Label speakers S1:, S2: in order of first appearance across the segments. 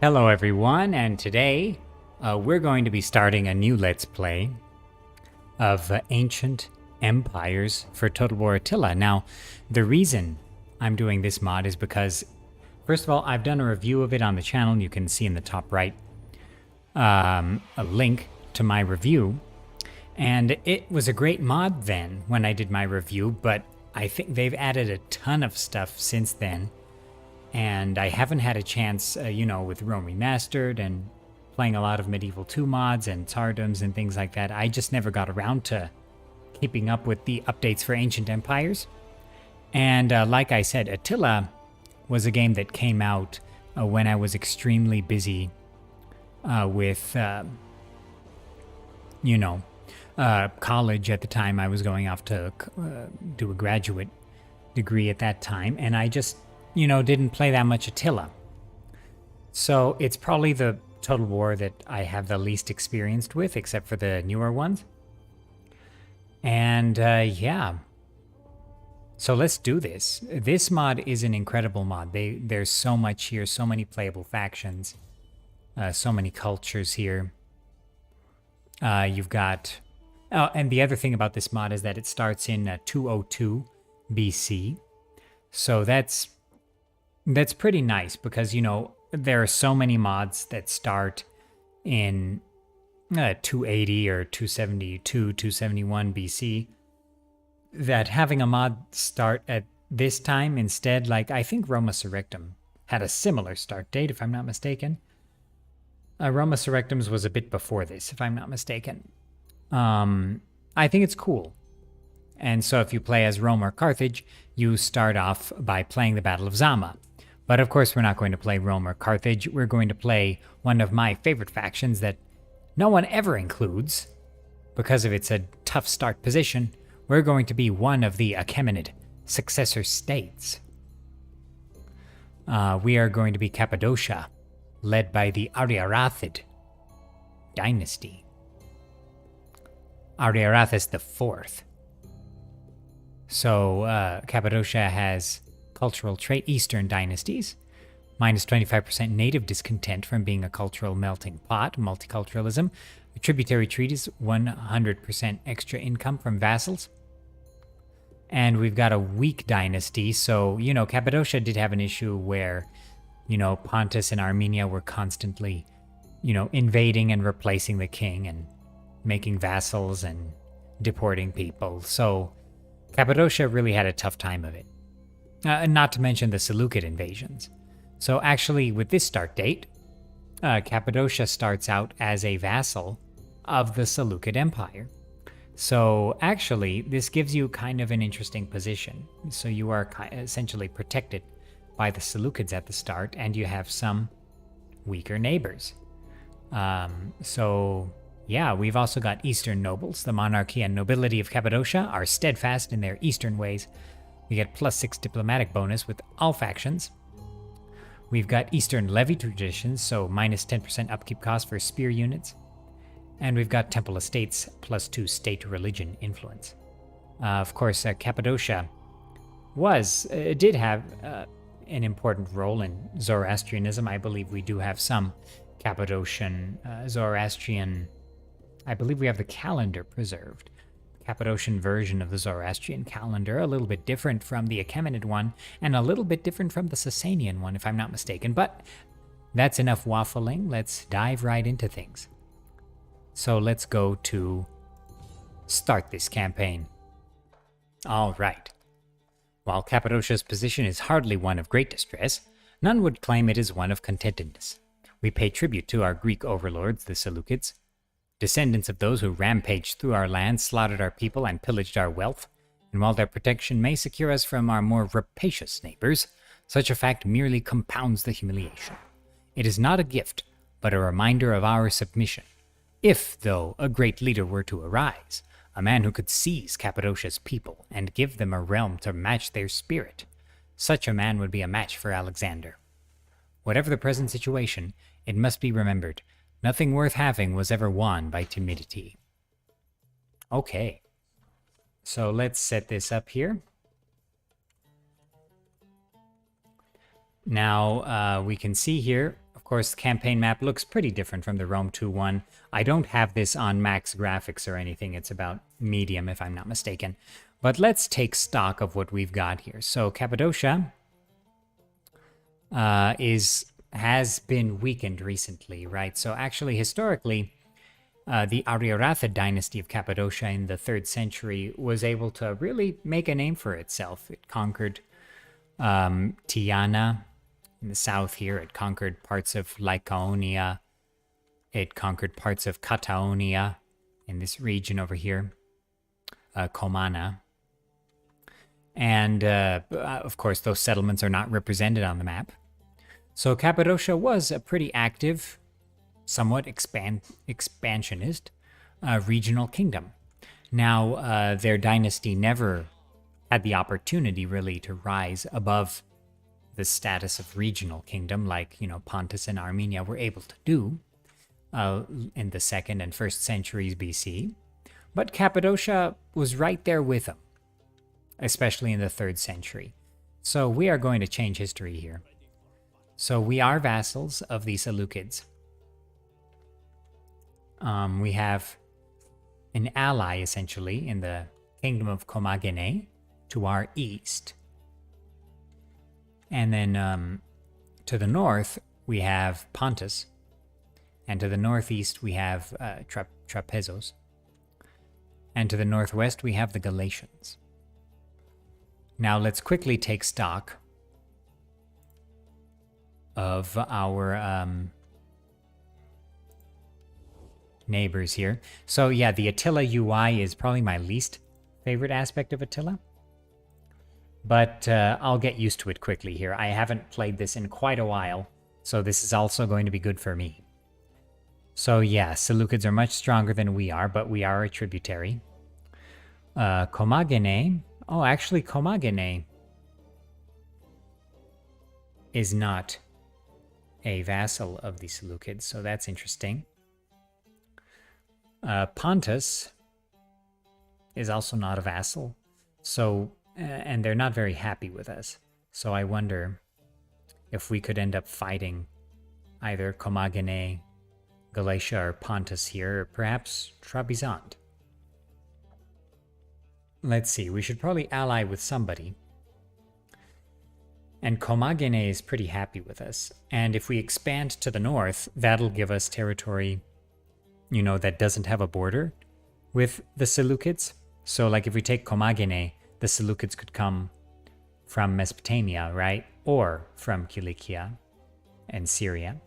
S1: Hello everyone, and today we're going to be starting a new Let's Play of Ancient Empires for Total War Attila. Now, the reason I'm doing this mod is because, first of all, I've done a review of it on the channel. You can see in the top right a link to my review. And it was a great mod then when I did my review, but I think they've added a ton of stuff since then. And I haven't had a chance, with Rome Remastered and playing a lot of Medieval 2 mods and Tsardoms and things like that. I just never got around to keeping up with the updates for Ancient Empires. And like I said, Attila was a game that came out when I was extremely busy with, college at the time. I was going off to do a graduate degree at that time, and I just didn't play that much Attila. So it's probably the Total War that I have the least experienced with, except for the newer ones. And yeah. So let's do this. This mod is an incredible mod. There's so much here, so many playable factions, so many cultures here. You've got... Oh, and the other thing about this mod is that it starts in 202 BC. So that's pretty nice because, there are so many mods that start in 280 or 272, 271 BC that having a mod start at this time instead, like I think Roma Surrectum had a similar start date, if I'm not mistaken. Roma Surrectum's was a bit before this, if I'm not mistaken. I think it's cool. And so if you play as Rome or Carthage, you start off by playing the Battle of Zama. But of course, we're not going to play Rome or Carthage. We're going to play one of my favorite factions that no one ever includes because of its a tough start position. We're going to be one of the Achaemenid successor states. We are going to be Cappadocia, led by the Ariarathed dynasty. Ariarathes IV. So Cappadocia has cultural trait Eastern dynasties, minus 25% native discontent from being a cultural melting pot, multiculturalism, a tributary treaties, 100% extra income from vassals. And we've got a weak dynasty, so, Cappadocia did have an issue where, Pontus and Armenia were constantly, invading and replacing the king and making vassals and deporting people. So Cappadocia really had a tough time of it. Not to mention the Seleucid invasions. So actually, with this start date, Cappadocia starts out as a vassal of the Seleucid Empire. So actually, this gives you kind of an interesting position. So you are essentially protected by the Seleucids at the start, and you have some weaker neighbors. So yeah, we've also got Eastern nobles. The monarchy and nobility of Cappadocia are steadfast in their Eastern ways. We get +6 diplomatic bonus with all factions. We've got Eastern levy traditions, so minus 10% upkeep cost for spear units. And we've got temple estates, +2 state religion influence. Of course, Cappadocia did have an important role in Zoroastrianism. I believe we do have some Cappadocian Zoroastrian... I believe we have the calendar preserved. Cappadocian version of the Zoroastrian calendar, a little bit different from the Achaemenid one, and a little bit different from the Sasanian one, if I'm not mistaken. But that's enough waffling. Let's dive right into things. So let's go to start this campaign. All right. While Cappadocia's position is hardly one of great distress, none would claim it is one of contentedness. We pay tribute to our Greek overlords, the Seleucids, descendants of those who rampaged through our land, slaughtered our people, and pillaged our wealth. And while their protection may secure us from our more rapacious neighbors, such a fact merely compounds the humiliation. It is not a gift, but a reminder of our submission. If, though, a great leader were to arise, a man who could seize Cappadocia's people and give them a realm to match their spirit, such a man would be a match for Alexander. Whatever the present situation, it must be remembered, nothing worth having was ever won by timidity. Okay. So let's set this up here. Now, we can see here Of course, the campaign map looks pretty different from the Rome 2 one. I don't have this on max graphics or anything. It's about medium, if I'm not mistaken. But let's take stock of what we've got here. So Cappadocia has been weakened recently, right? So actually, historically, the Ariaratha dynasty of Cappadocia in the 3rd century was able to really make a name for itself. It conquered Tiana in the south here. It conquered parts of Lycaonia. It conquered parts of Cataonia in this region over here, Comana. And, of course, those settlements are not represented on the map. So Cappadocia was a pretty active, somewhat expansionist regional kingdom. Now, their dynasty never had the opportunity, really, to rise above the status of regional kingdom like, Pontus and Armenia were able to do in the 2nd and 1st centuries BC. But Cappadocia was right there with them, especially in the 3rd century. So we are going to change history here. So we are vassals of the Seleucids. We have an ally, essentially, in the Kingdom of Komagane to our east. And then to the north, we have Pontus. And to the northeast, we have Trapezos. And to the northwest, we have the Galatians. Now let's quickly take stock of our neighbors here. So yeah, the Attila UI is probably my least favorite aspect of Attila. But I'll get used to it quickly here. I haven't played this in quite a while, so this is also going to be good for me. So yeah, Seleucids are much stronger than we are, but we are a tributary. Komagane. Oh, actually, Komagane is not a vassal of the Seleucids, so that's interesting. Pontus is also not a vassal, so and they're not very happy with us. So I wonder if we could end up fighting either Komagane, Galatia, or Pontus here, or perhaps Trebizond. Let's see, we should probably ally with somebody. And Komagane is pretty happy with us. And if we expand to the north, that'll give us territory, that doesn't have a border with the Seleucids. So like if we take Komagane, the Seleucids could come from Mesopotamia, right? Or from Cilicia and Syria.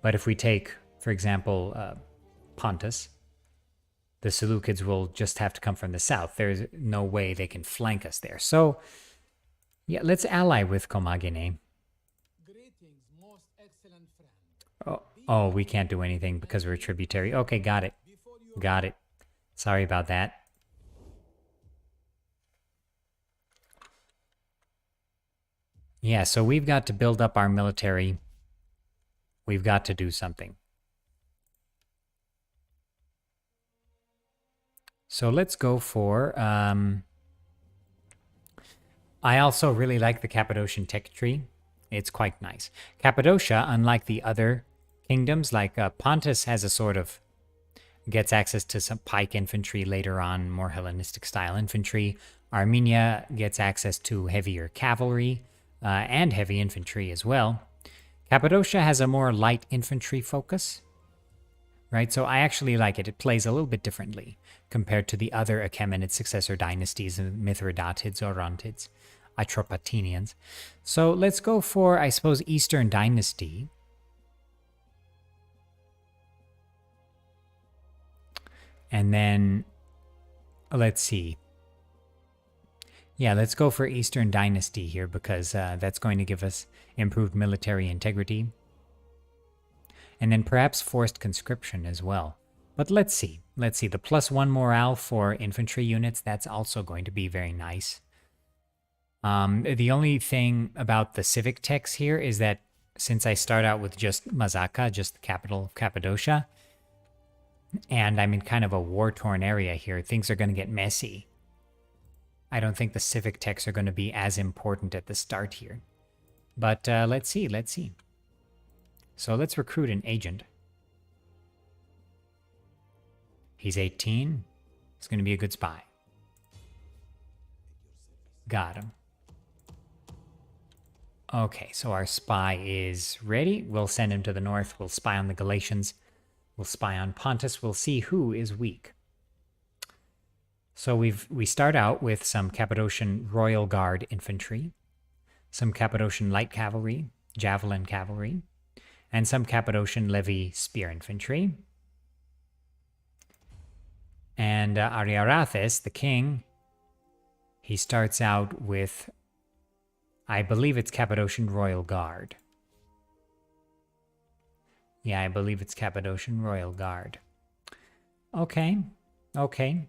S1: But if we take, for example, Pontus, the Seleucids will just have to come from the south. There's no way they can flank us there. So, yeah, let's ally with Komagane. Oh, we can't do anything because we're a tributary. Okay, got it. Got it. Sorry about that. Yeah, so we've got to build up our military. We've got to do something. So let's go for... I also really like the Cappadocian tech tree. It's quite nice. Cappadocia, unlike the other kingdoms, like Pontus has a sort of... gets access to some pike infantry later on, more Hellenistic style infantry. Armenia gets access to heavier cavalry and heavy infantry as well. Cappadocia has a more light infantry focus, right? So I actually like it. It plays a little bit differently compared to the other Achaemenid successor dynasties, Mithridatids, Orontids, Atropatenians. So let's go for, I suppose, Eastern Dynasty. And then, let's see. Yeah, let's go for Eastern Dynasty here because that's going to give us improved military integrity. And then perhaps forced conscription as well. But let's see. Let's see. The +1 morale for infantry units, that's also going to be very nice. The only thing about the civic techs here is that since I start out with just Mazaka, just the capital of Cappadocia, and I'm in kind of a war-torn area here, things are going to get messy. I don't think the civic techs are going to be as important at the start here. But let's see, let's see. So let's recruit an agent. He's 18. He's going to be a good spy. Got him. Okay, so our spy is ready. We'll send him to the north. We'll spy on the Galatians. We'll spy on Pontus. We'll see who is weak. So we start out with some Cappadocian Royal Guard infantry, some Cappadocian light cavalry, javelin cavalry, and some Cappadocian levy spear infantry. And Ariarathes, the king, he starts out with, I believe it's Cappadocian Royal Guard. Yeah, I believe it's Cappadocian Royal Guard. Okay, okay.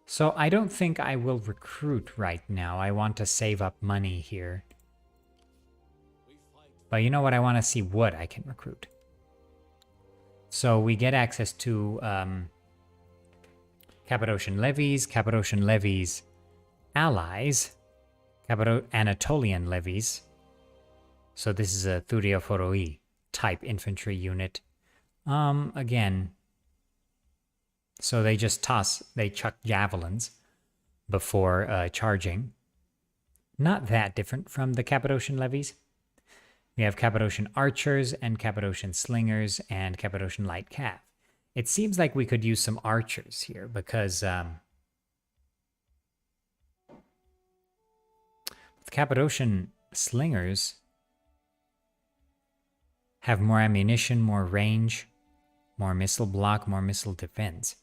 S1: So I don't think I will recruit right now. I want to save up money here. But you know what? I want to see what I can recruit. So we get access to Cappadocian levies, allies, Anatolian levies. So this is a Thureophoroi type infantry unit. Again, so they just chuck javelins before charging. Not that different from the Cappadocian levies. We have Cappadocian archers and Cappadocian slingers and Cappadocian light cav. It seems like we could use some archers here because the Cappadocian slingers have more ammunition, more range, more missile block, more missile defense.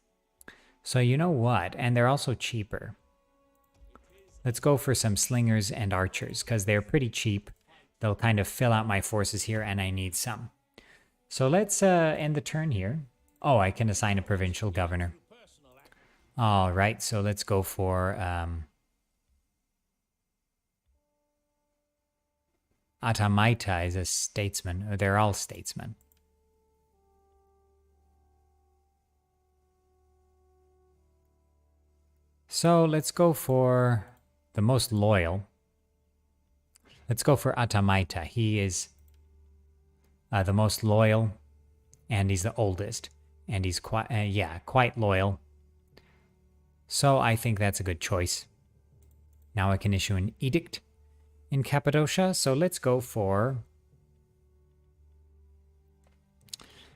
S1: So you know what? And they're also cheaper. Let's go for some slingers and archers because they're pretty cheap. They'll kind of fill out my forces here, and I need some. So let's end the turn here. Oh, I can assign a provincial governor. All right, so let's go for Atamaita is a statesman. They're all statesmen. So let's go for the most loyal. Let's go for Atamaita. He is the most loyal, and he's the oldest, and he's quite loyal. So I think that's a good choice. Now I can issue an edict in Cappadocia. So let's go for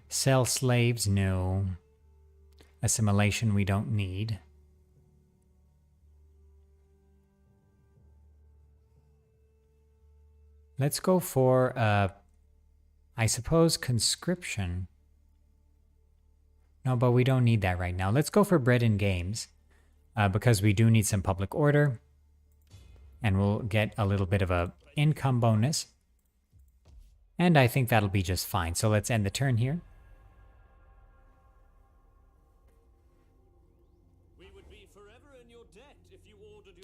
S1: sell slaves. No. Assimilation we don't need. Let's go for, I suppose, conscription. No, but we don't need that right now. Let's go for bread and games, because we do need some public order, and we'll get a little bit of a income bonus. And I think that'll be just fine. So let's end the turn here.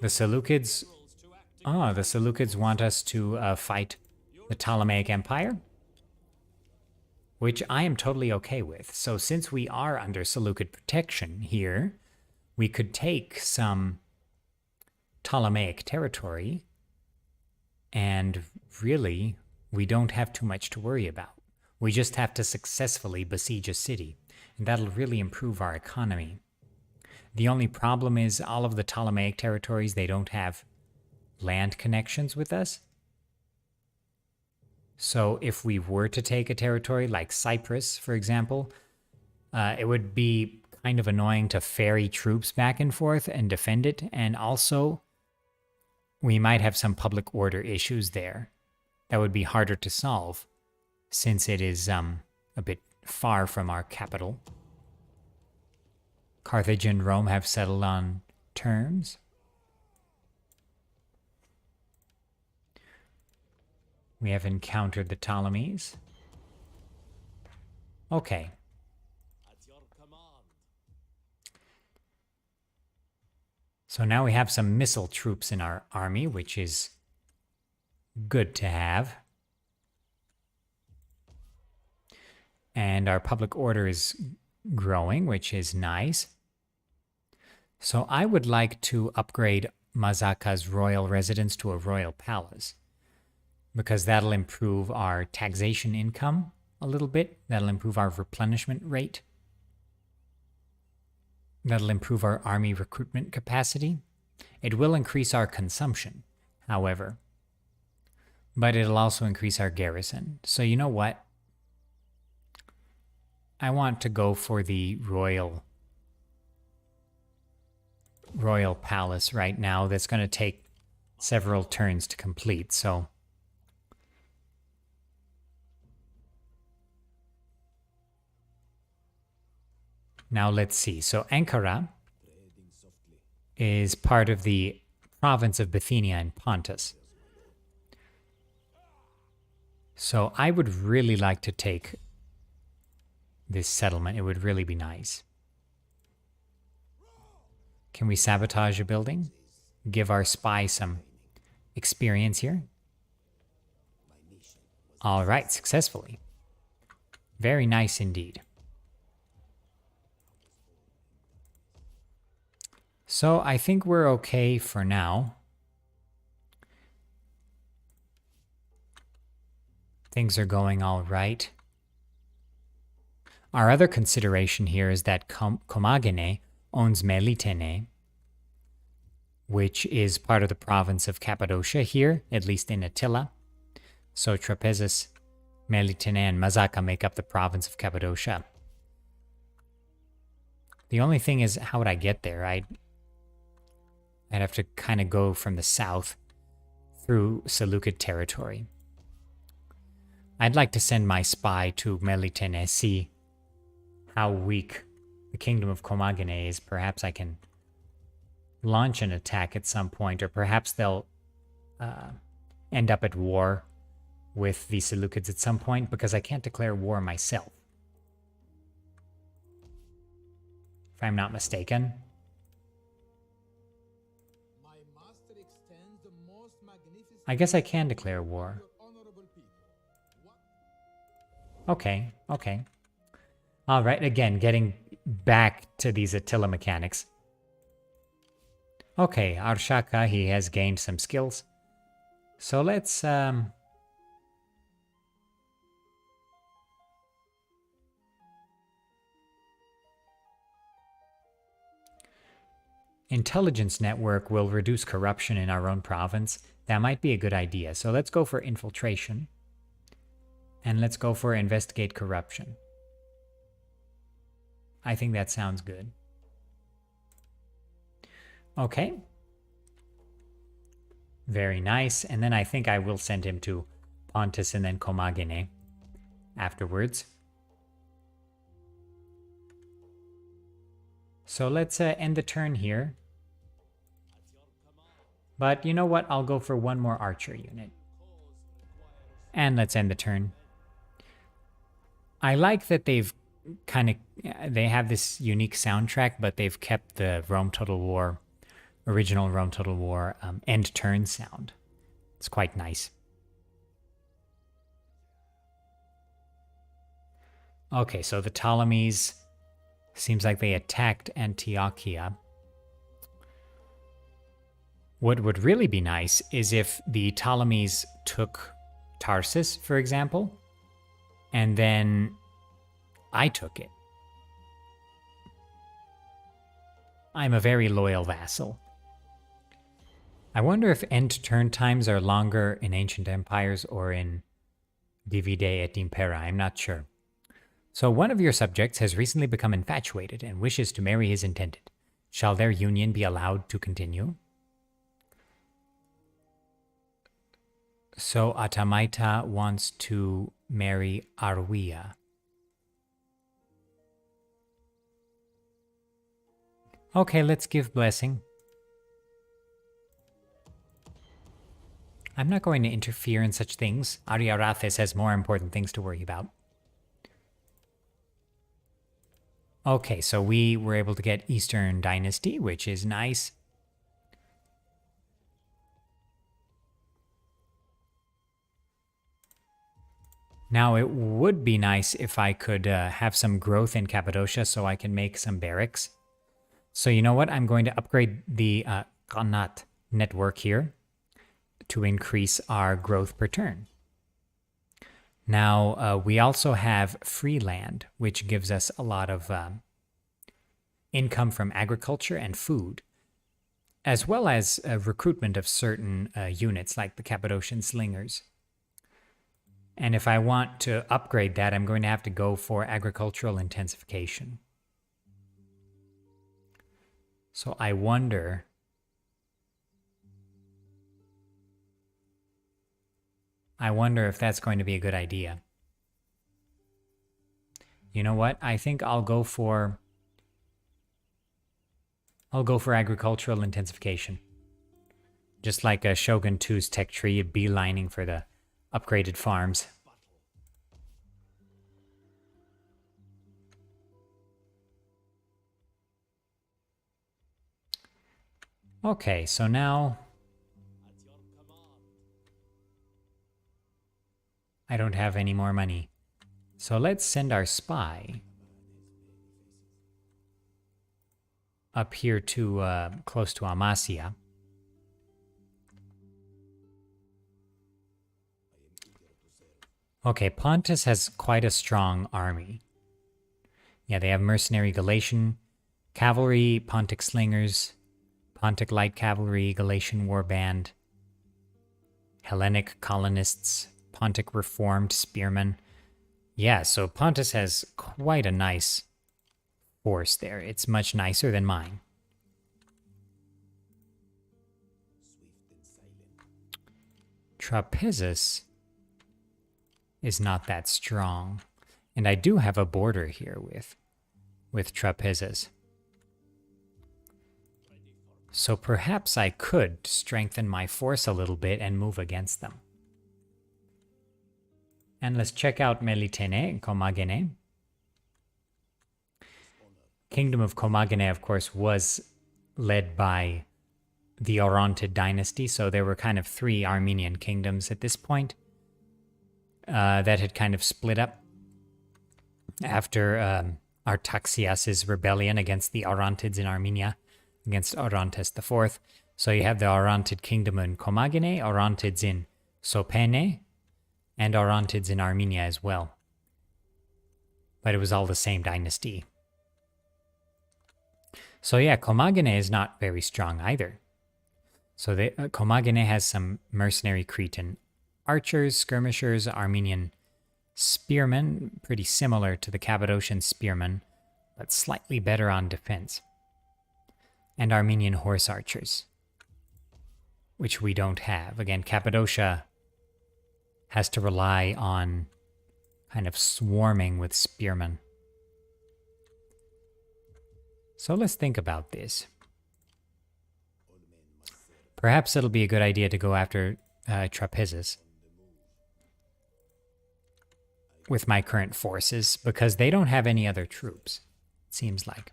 S1: The Seleucids... the Seleucids want us to fight the Ptolemaic Empire, which I am totally okay with. So since we are under Seleucid protection here, we could take some Ptolemaic territory, and really, we don't have too much to worry about. We just have to successfully besiege a city, and that'll really improve our economy. The only problem is all of the Ptolemaic territories, they don't have land connections with us. So if we were to take a territory like Cyprus, for example, it would be kind of annoying to ferry troops back and forth and defend it. And also, we might have some public order issues there that would be harder to solve since it is a bit far from our capital. Carthage and Rome have settled on terms. We have encountered the Ptolemies. Okay. So now we have some missile troops in our army, which is good to have. And our public order is growing, which is nice. So I would like to upgrade Mazaka's royal residence to a royal palace, because that'll improve our taxation income a little bit. That'll improve our replenishment rate. That'll improve our army recruitment capacity. It will increase our consumption, however, but it'll also increase our garrison. So you know what? I want to go for the royal palace right now. That's going to take several turns to complete. So now let's see. So Ankara is part of the province of Bithynia and Pontus. So I would really like to take this settlement. It would really be nice. Can we sabotage a building? Give our spy some experience here. All right, successfully. Very nice indeed. So I think we're okay for now. Things are going all right. Our other consideration here is that Komagane owns Melitene, which is part of the province of Cappadocia here, at least in Attila. So Trapezus, Melitene, and Mazaka make up the province of Cappadocia. The only thing is, how would I get there? I'd have to kind of go from the south through Seleucid territory. I'd like to send my spy to Melitene, see how weak the Kingdom of Komagane is. Perhaps I can launch an attack at some point, or perhaps they'll end up at war with the Seleucids at some point, because I can't declare war myself, if I'm not mistaken. I guess I can declare war. Okay, okay. All right, again, getting back to these Attila mechanics. Okay, Arshaka, he has gained some skills. So let's... Intelligence network will reduce corruption in our own province. That might be a good idea. So let's go for infiltration. And let's go for investigate corruption. I think that sounds good. Okay. Very nice. And then I think I will send him to Pontus and then Komagene afterwards. So let's end the turn here. But you know what? I'll go for one more archer unit. And let's end the turn. I like that they've they have this unique soundtrack, but they've kept the original Rome Total War end turn sound. It's quite nice. Okay, so the Ptolemies, seems like they attacked Antiochia. What would really be nice is if the Ptolemies took Tarsus, for example, and then I took it. I'm a very loyal vassal. I wonder if end turn times are longer in ancient empires or in Divide et Impera. I'm not sure. So one of your subjects has recently become infatuated and wishes to marry his intended. Shall their union be allowed to continue? So Atamaita wants to marry Arwia. Okay, let's give blessing. I'm not going to interfere in such things. Ariarathes has more important things to worry about. Okay, so we were able to get Eastern Dynasty, which is nice. Now, it would be nice if I could have some growth in Cappadocia so I can make some barracks. So you know what? I'm going to upgrade the Qanat network here to increase our growth per turn. Now, we also have free land, which gives us a lot of income from agriculture and food, as well as recruitment of certain units like the Cappadocian Slingers. And if I want to upgrade that, I'm going to have to go for agricultural intensification. So I wonder... if that's going to be a good idea. You know what? I think I'll go for agricultural intensification. Just like a Shogun 2's tech tree, beelining for the upgraded farms. Okay, so now I don't have any more money. So let's send our spy up here to close to Amasya. Okay, Pontus has quite a strong army. Yeah, they have mercenary Galatian cavalry, Pontic slingers, Pontic light cavalry, Galatian warband, Hellenic colonists, Pontic reformed spearmen. Yeah, so Pontus has quite a nice force there. It's much nicer than mine. Trapezus is not that strong. And I do have a border here with Trapezus. So perhaps I could strengthen my force a little bit and move against them. And let's check out Melitene and Komagane. Kingdom of Komagane, of course, was led by the Orontid dynasty, so there were kind of 3 Armenian kingdoms at this point that had kind of split up after Artaxias' rebellion against the Orontids in Armenia, against Orontes IV. So you have the Orontid kingdom in Komagane, Orontids in Sopene, and Orontids in Armenia as well. But it was all the same dynasty. So yeah, Komagane is not very strong either. So Komagane has some mercenary Cretan archers, skirmishers, Armenian spearmen, pretty similar to the Cappadocian spearmen, but slightly better on defense. And Armenian horse archers, which we don't have. Again, Cappadocia has to rely on kind of swarming with spearmen. So let's think about this. Perhaps it'll be a good idea to go after Trapezus with my current forces, because they don't have any other troops, it seems like.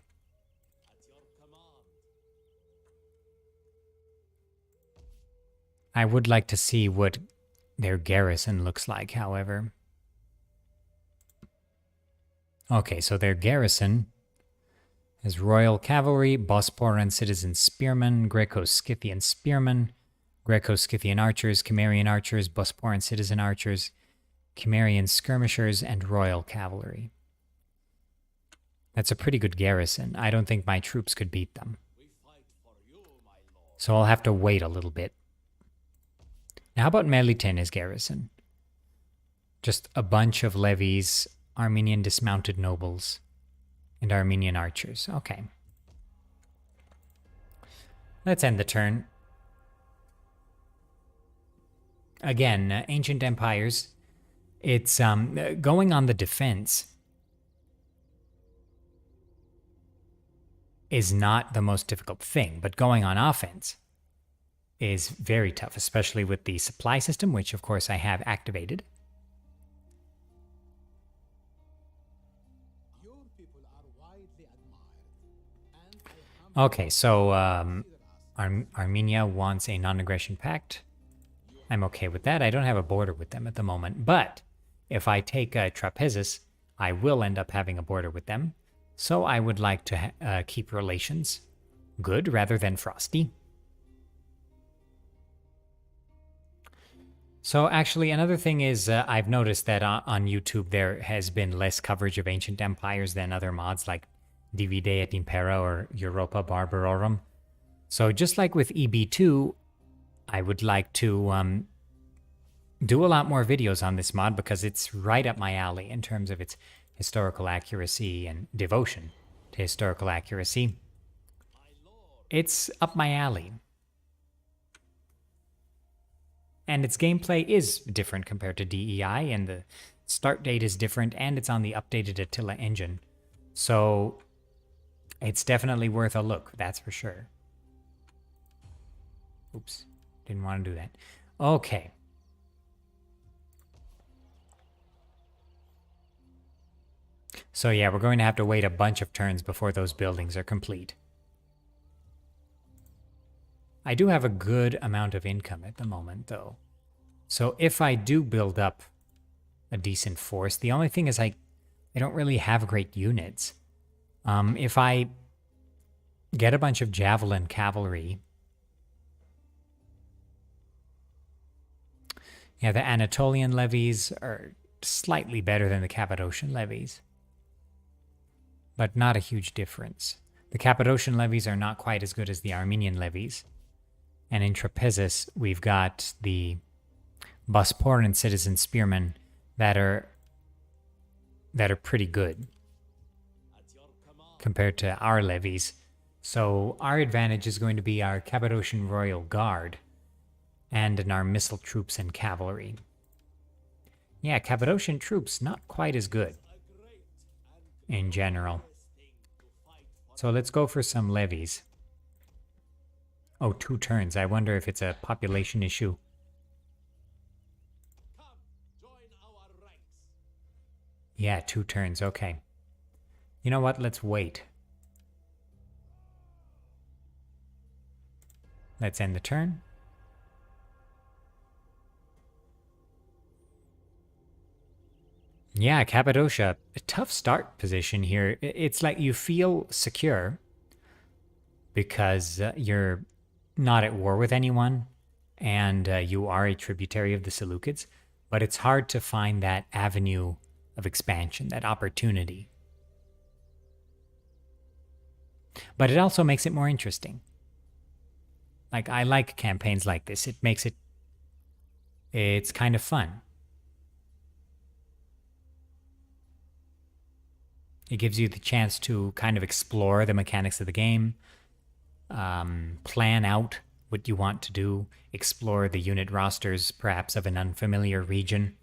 S1: I would like to see what their garrison looks like, however. Okay, so their garrison is Royal Cavalry, Bosporan Citizen Spearmen, Greco-Scythian Spearmen, Greco-Scythian Archers, Cimmerian Archers, Bosporan Citizen Archers, Cimmerian Skirmishers, and Royal Cavalry. That's a pretty good garrison. I don't think my troops could beat them. So I'll have to wait a little bit. Now, how about Melitene's garrison? Just a bunch of levies, Armenian dismounted nobles, and Armenian archers. Okay. Let's end the turn. Again, ancient empires, it's going on the defense is not the most difficult thing, but going on offense is very tough, especially with the supply system, which of course I have activated. Okay, so Armenia wants a non-aggression pact. I'm okay with that. I don't have a border with them at the moment, but if I take Trapezus, I will end up having a border with them. So I would like to keep relations good rather than frosty. So actually, another thing is I've noticed that on YouTube there has been less coverage of ancient empires than other mods like Divide et Impera or Europa Barbarorum. So just like with EB2, I would like to do a lot more videos on this mod because it's right up my alley in terms of its historical accuracy and devotion to historical accuracy. It's up my alley. And its gameplay is different compared to DEI, and the start date is different, and it's on the updated Attila engine. So it's definitely worth a look, that's for sure. Oops, didn't want to do that. Okay. So yeah, we're going to have to wait a bunch of turns before those buildings are complete. I do have a good amount of income at the moment, though. So if I do build up a decent force, the only thing is I don't really have great units. If I get a bunch of javelin cavalry, yeah, the Anatolian levies are slightly better than the Cappadocian levies, but not a huge difference. The Cappadocian levies are not quite as good as the Armenian levies. And in Trapezus, we've got the Bosporan citizen spearmen that are pretty good compared to our levies. So our advantage is going to be our Cappadocian Royal Guard and in our missile troops and cavalry. Yeah, Cappadocian troops not quite as good in general. So let's go for some levies. Oh, 2 turns. I wonder if it's a population issue. Yeah, 2 turns. Okay. You know what? Let's wait. Let's end the turn. Yeah, Cappadocia. A tough start position here. It's like you feel secure because you're not at war with anyone, and you are a tributary of the Seleucids, but it's hard to find that avenue of expansion, that opportunity. But it also makes it more interesting. Like, I like campaigns like this. It makes it's kind of fun. It gives you the chance to kind of explore the mechanics of the game, plan out what you want to do, explore the unit rosters, perhaps of an unfamiliar region.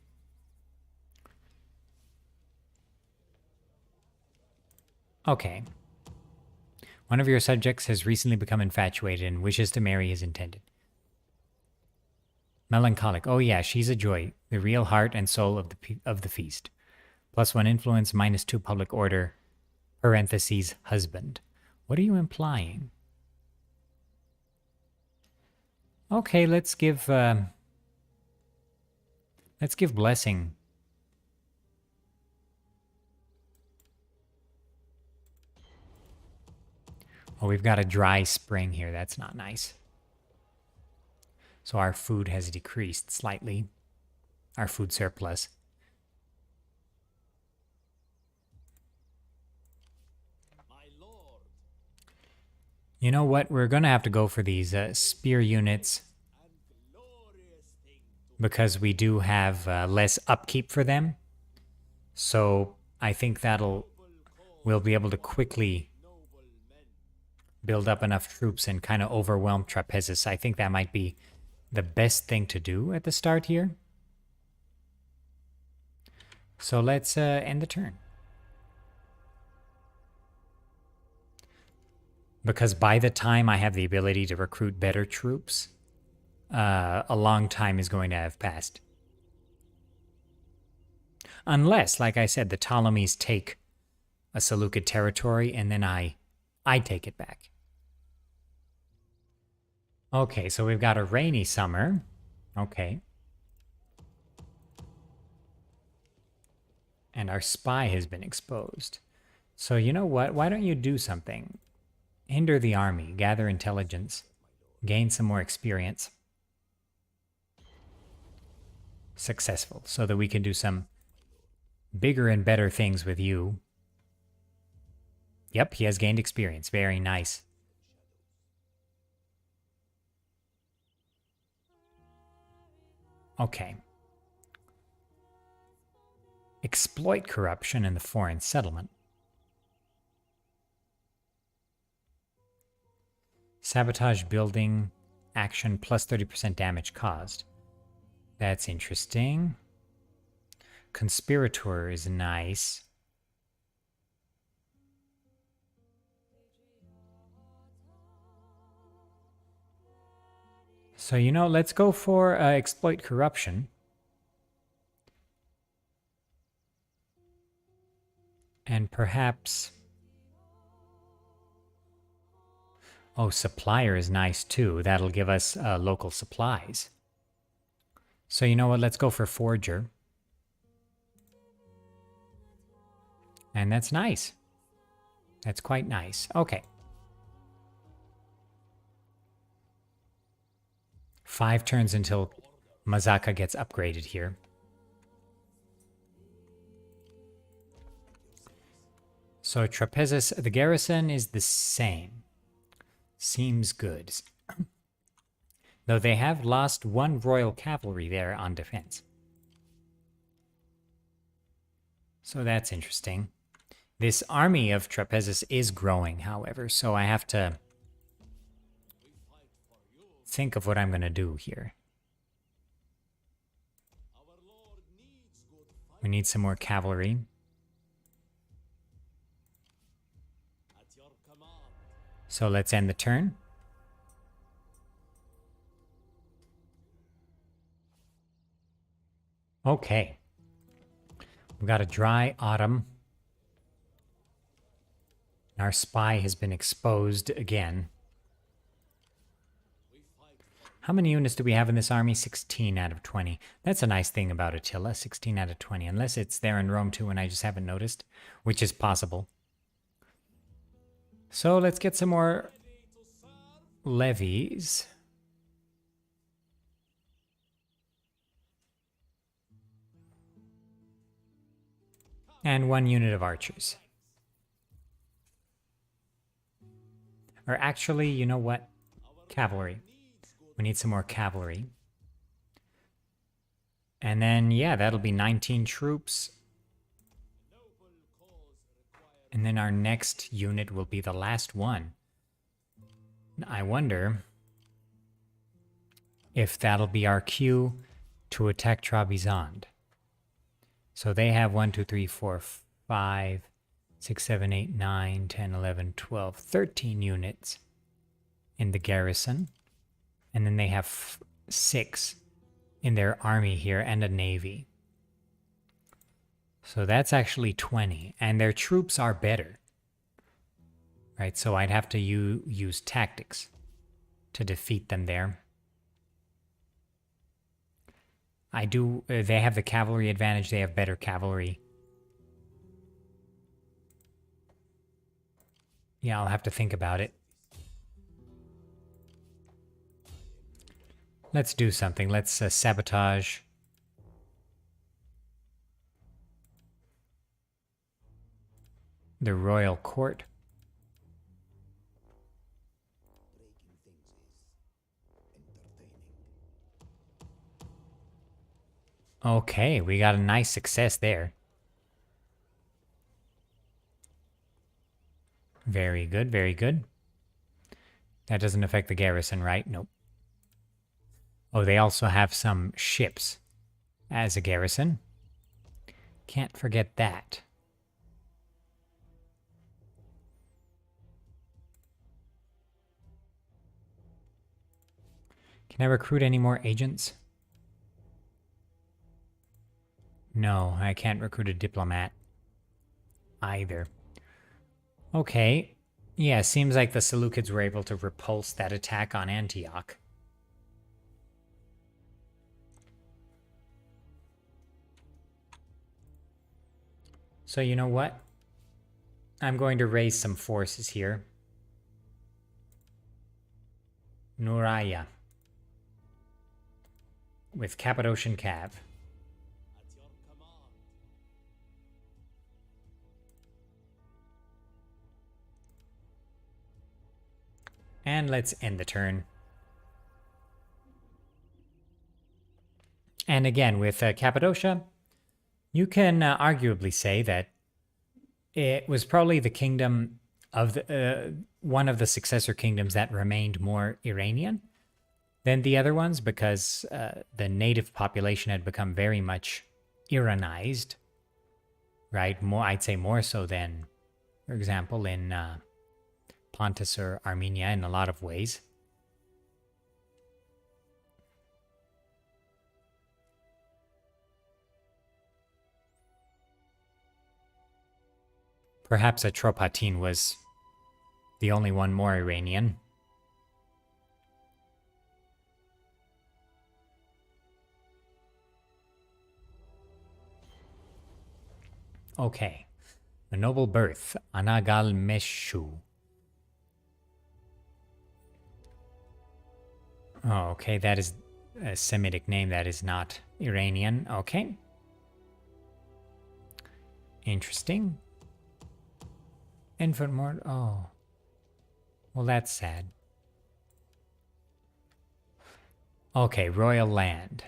S1: Okay. One of your subjects has recently become infatuated and wishes to marry his intended. Melancholic. Oh yeah, she's a joy, the real heart and soul of the feast. +1 influence, -2 public order, parentheses, husband. What are you implying? Okay, let's give blessing. Oh, we've got a dry spring here. That's not nice. So our food has decreased slightly. Our food surplus. You know what? We're going to have to go for these spear units because we do have less upkeep for them. So I think we'll be able to quickly build up enough troops and kind of overwhelm Trapezus. I think that might be the best thing to do at the start here. So let's end the turn. Because by the time I have the ability to recruit better troops, a long time is going to have passed. Unless, like I said, the Ptolemies take a Seleucid territory and then I take it back. Okay, so we've got a rainy summer. Okay. And our spy has been exposed. So you know what? Why don't you do something? Hinder the army, gather intelligence, gain some more experience. successful, so that we can do some bigger and better things with you. Yep, he has gained experience. Very nice. Okay. Exploit corruption in the foreign settlement. Sabotage building action plus 30% damage caused. That's interesting. Conspirator is nice. So, you know, let's go for exploit corruption. And perhaps... Oh, supplier is nice too. That'll give us local supplies. So you know what? Let's go for forger. And that's nice. That's quite nice. Okay. 5 turns until Mazaka gets upgraded here. So Trapezis, the garrison is the same. Seems good. Though they have lost 1 royal cavalry there on defense. So that's interesting. This army of Trapezis is growing, however, so I have to think of what I'm going to do here. We need some more cavalry. So let's end the turn. Okay. We've got a dry autumn. Our spy has been exposed again. How many units do we have in this army? 16 out of 20. That's a nice thing about Attila, 16 out of 20. Unless it's there in Rome too and I just haven't noticed, which is possible. So let's get some more levies. And 1 unit of archers. Or actually, you know what? Cavalry. We need some more cavalry. And then, yeah, that'll be 19 troops. And then our next unit will be the last one. I wonder if that'll be our cue to attack Trabizond. So they have 1, 2, 3, 4, 5, 6, 7, 8, 9, 10, 11, 12, 13 units in the garrison. And then they have 6 in their army here and a navy. So that's actually 20. And their troops are better. Right, so I'd have to use tactics to defeat them there. I do, they have the cavalry advantage, they have better cavalry. Yeah, I'll have to think about it. Let's do something. Let's sabotage. The royal court. Okay, we got a nice success there. Very good, very good. That doesn't affect the garrison, right? Nope. Oh, they also have some ships as a garrison. Can't forget that. Can I recruit any more agents? No, I can't recruit a diplomat either. Okay. Yeah, seems like the Seleucids were able to repulse that attack on Antioch. So you know what? I'm going to raise some forces here. Nuraya. With Cappadocian Cav. And let's end the turn. And again, with Cappadocia, you can arguably say that it was probably the kingdom of the one of the successor kingdoms that remained more Iranian than the other ones, because the native population had become very much Iranized, right? More, I'd say more so than, for example, in Pontus or Armenia in a lot of ways. Perhaps Atropatene was the only one more Iranian. Okay. A noble birth, Anagal Meshu. Oh, okay, that is a Semitic name that is not Iranian. Okay. Interesting. Infant mort. Oh. Well, that's sad. Okay, royal land.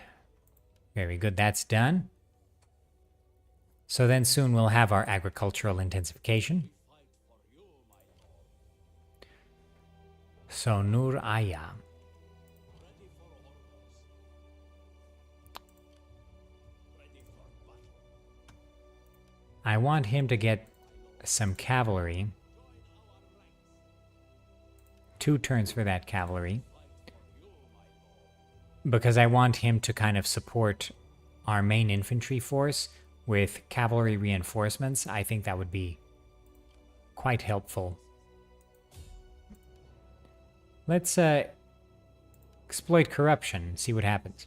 S1: Very good, that's done. So then soon we'll have our agricultural intensification. So Nur Aya. I want him to get some cavalry. 2 turns for that cavalry. Because I want him to kind of support our main infantry force with cavalry reinforcements. I think that would be quite helpful. Let's exploit corruption and see what happens.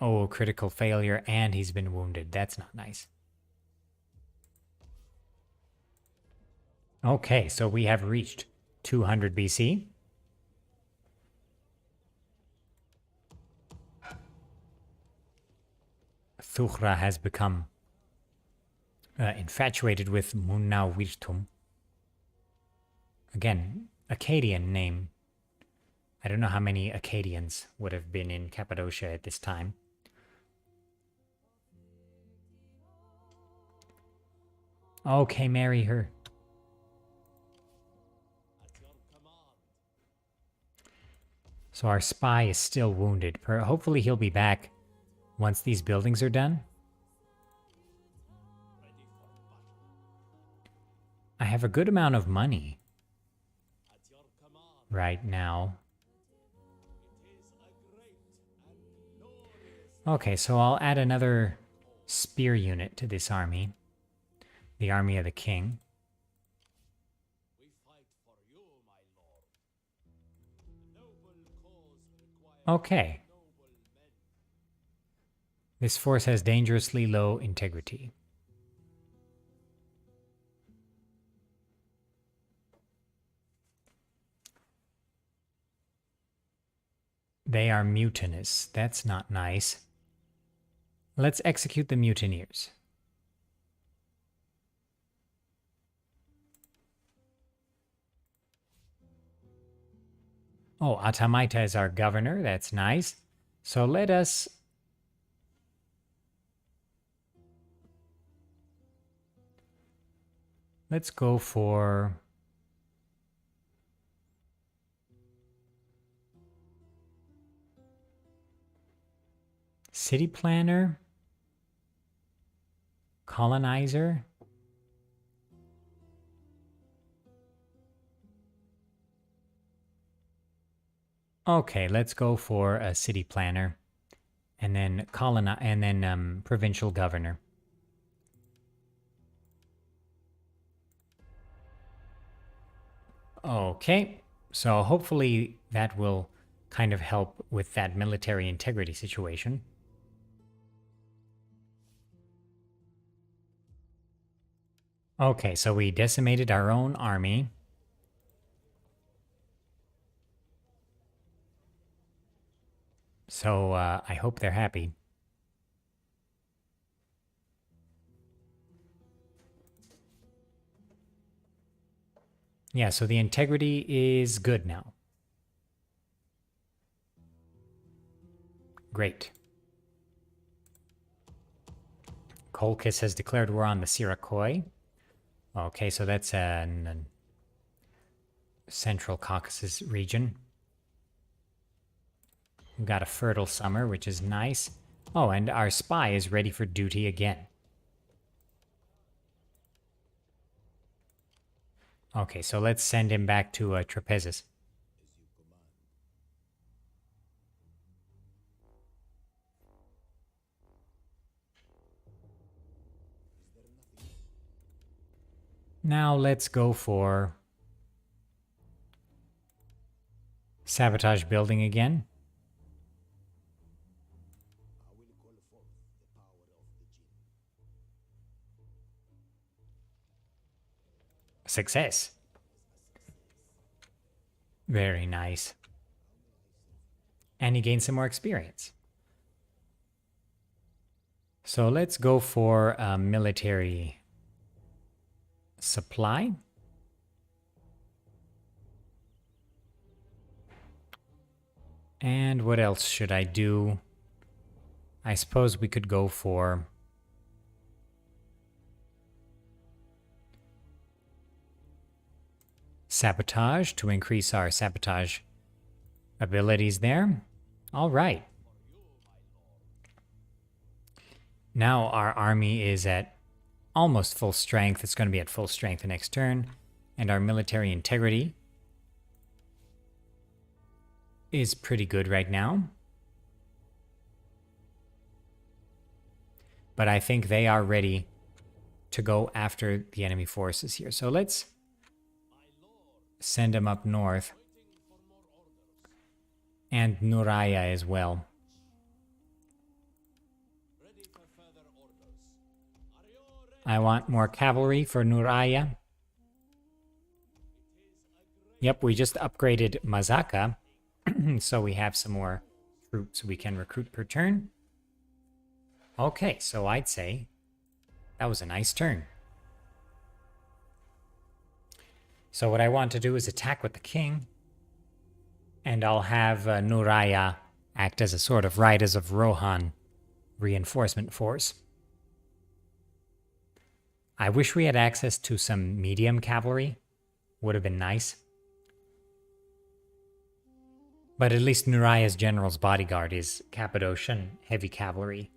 S1: Oh, critical failure, and he's been wounded. That's not nice. Okay, so we have reached 200 BC. Thukhra has become infatuated with Munawirtum. Again, Akkadian name. I don't know how many Akkadians would have been in Cappadocia at this time. Okay, marry her. So our spy is still wounded. Hopefully he'll be back once these buildings are done. I have a good amount of money right now. Okay, so I'll add another spear unit to this army. The army of the king. Okay. This force has dangerously low integrity. They are mutinous. That's not nice. Let's execute the mutineers. Oh, Atamaita is our governor. That's nice. So let us... Let's go for... City planner? Colonizer? Okay, let's go for a city planner, and then provincial governor. Okay, so hopefully that will kind of help with that military integrity situation. Okay, so we decimated our own army. So I hope they're happy. Yeah, so the integrity is good now. Great. Colchis has declared war on the Sirakoi. Okay, so that's an Central Caucasus region. We've got a fertile summer, which is nice. Oh, and our spy is ready for duty again. Okay, so let's send him back to Trapezis. Now let's go for sabotage building again. Success. Very nice. And he gains some more experience. So let's go for a military supply. And what else should I do? I suppose we could go for sabotage to increase our sabotage abilities there. All right. Now our army is at almost full strength. It's going to be at full strength the next turn. And our military integrity is pretty good right now. But I think they are ready to go after the enemy forces here. So let's send them up north. And Nuraya as well. I want more cavalry for Nuraya. Yep, we just upgraded Mazaka. So we have some more troops we can recruit per turn. Okay, so I'd say that was a nice turn. So what I want to do is attack with the king. And I'll have Nuraya act as a sort of Riders of Rohan reinforcement force. I wish we had access to some medium cavalry. Would have been nice. But at least Nuraya's general's bodyguard is Cappadocian heavy cavalry.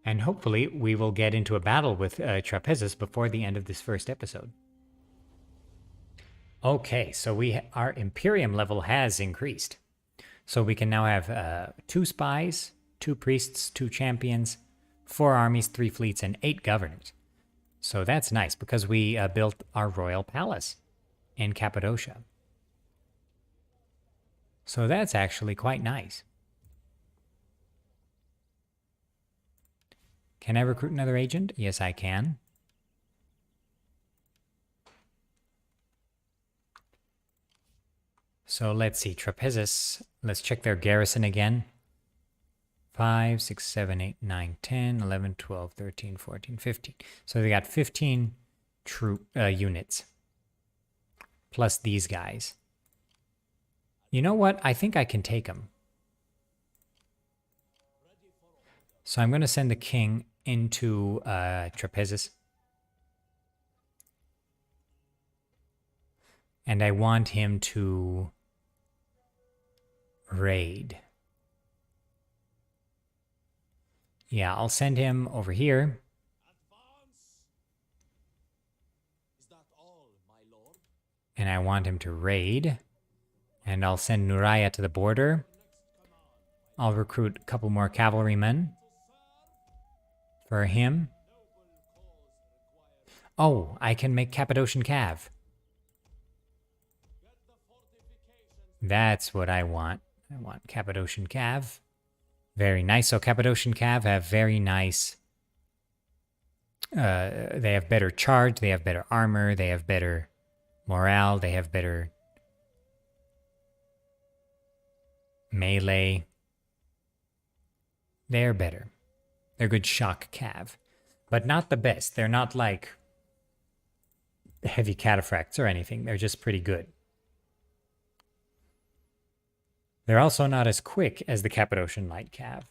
S1: And hopefully we will get into a battle with Trapezis before the end of this first episode. Okay, so our Imperium level has increased. So we can now have 2 spies, 2 priests, 2 champions, 4 armies, 3 fleets, and 8 governors. So that's nice because we built our royal palace in Cappadocia. So that's actually quite nice. Can I recruit another agent? Yes, I can. So let's see, Trapezis, let's check their garrison again. 5, 6, 7, 8, 9, 10, 11, 12, 13, 14, 15. So they got 15 troop units. Plus these guys. You know what? I think I can take them. So I'm going to send the king into Trapezis. And I want him to raid. Yeah, I'll send him over here. Is that all, my lord? And I want him to raid. And I'll send Nuraya to the border. I'll recruit a couple more cavalrymen for him. Oh, I can make Cappadocian Cav. That's what I want. I want Cappadocian Cav. Very nice. So Cappadocian Cav have very nice... they have better charge, they have better armor, they have better morale, they have better melee. They're better. They're good shock cav. But not the best. They're not like heavy cataphracts or anything. They're just pretty good. They're also not as quick as the Cappadocian light cav.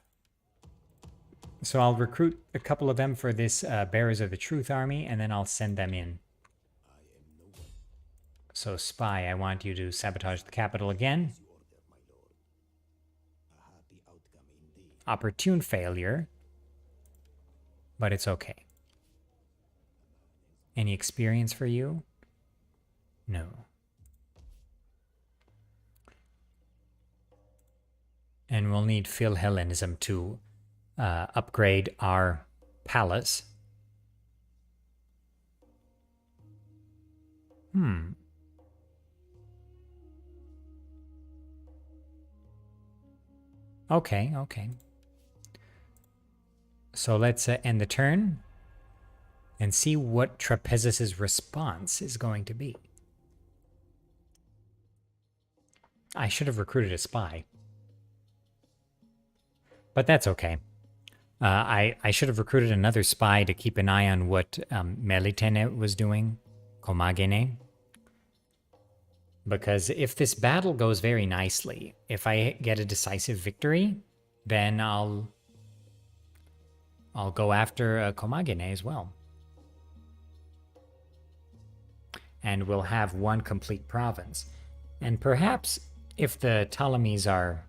S1: So I'll recruit a couple of them for this Bearers of the Truth army, and then I'll send them in. So Spy, I want you to sabotage the capital again. Opportune failure, but it's okay. Any experience for you? No. And we'll need Philhellenism to upgrade our palace. Okay, okay. So let's end the turn and see what Trapezis' response is going to be. I should have recruited a spy. But that's okay. I should have recruited another spy to keep an eye on what Melitene was doing, Komagane. Because if this battle goes very nicely, if I get a decisive victory, then I'll go after Komagane as well. And we'll have one complete province. And perhaps if the Ptolemies are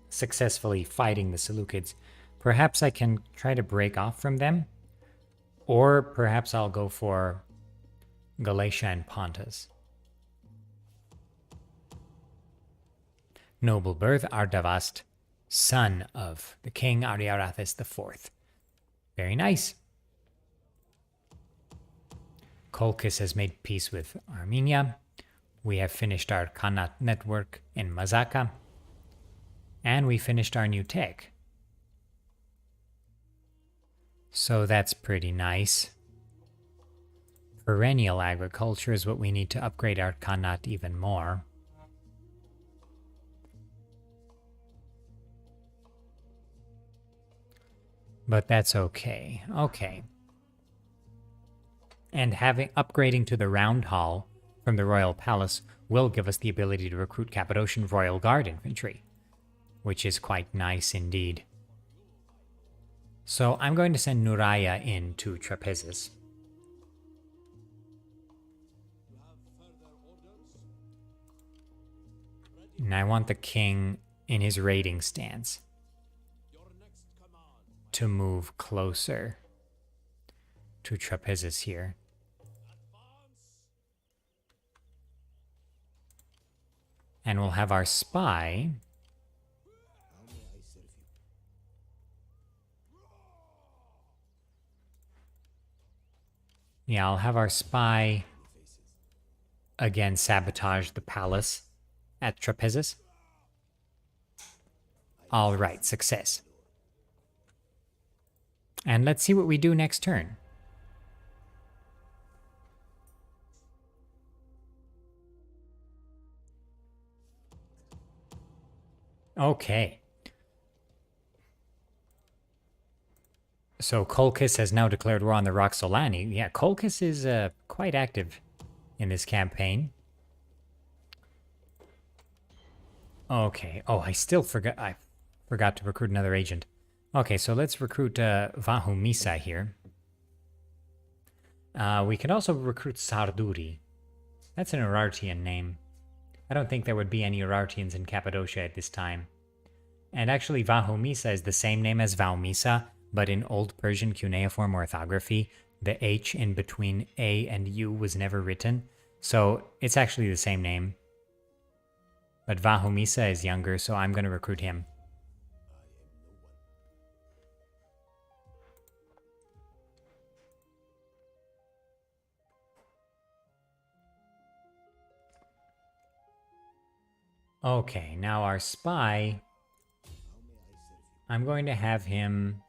S1: successfully fighting the Seleucids, perhaps I can try to break off from them. Or perhaps I'll go for Galatia and Pontus. Noble birth, Ardavast, son of the king Ariarathes IV. Very nice. Colchis has made peace with Armenia. We have finished our Khanate network in Mazaka. And we finished our new tech. So that's pretty nice. Perennial agriculture is what we need to upgrade our Khanate even more. But that's okay. Okay. And upgrading to the Round Hall from the Royal Palace will give us the ability to recruit Cappadocian Royal Guard infantry, which is quite nice indeed. So I'm going to send Nuraya in to Trapezis. And I want the king in his raiding stance to move closer to Trapezis here. And we'll have our spy I'll have our spy again sabotage the palace at Trapezis. All right, success. And let's see what we do next turn. Okay. So Colchis has now declared war on the Roxolani. Yeah, Colchis is quite active in this campaign. Okay. Oh, I forgot to recruit another agent. Okay, so let's recruit Vahumisa here. We could also recruit Sarduri. That's an Urartian name. I don't think there would be any Urartians in Cappadocia at this time. And actually, Vahumisa is the same name as Vaumisa, but in Old Persian cuneiform orthography, the H in between A and U was never written. So it's actually the same name. But Vahumisa is younger, so I'm going to recruit him. Okay, now our spy, I'm going to have him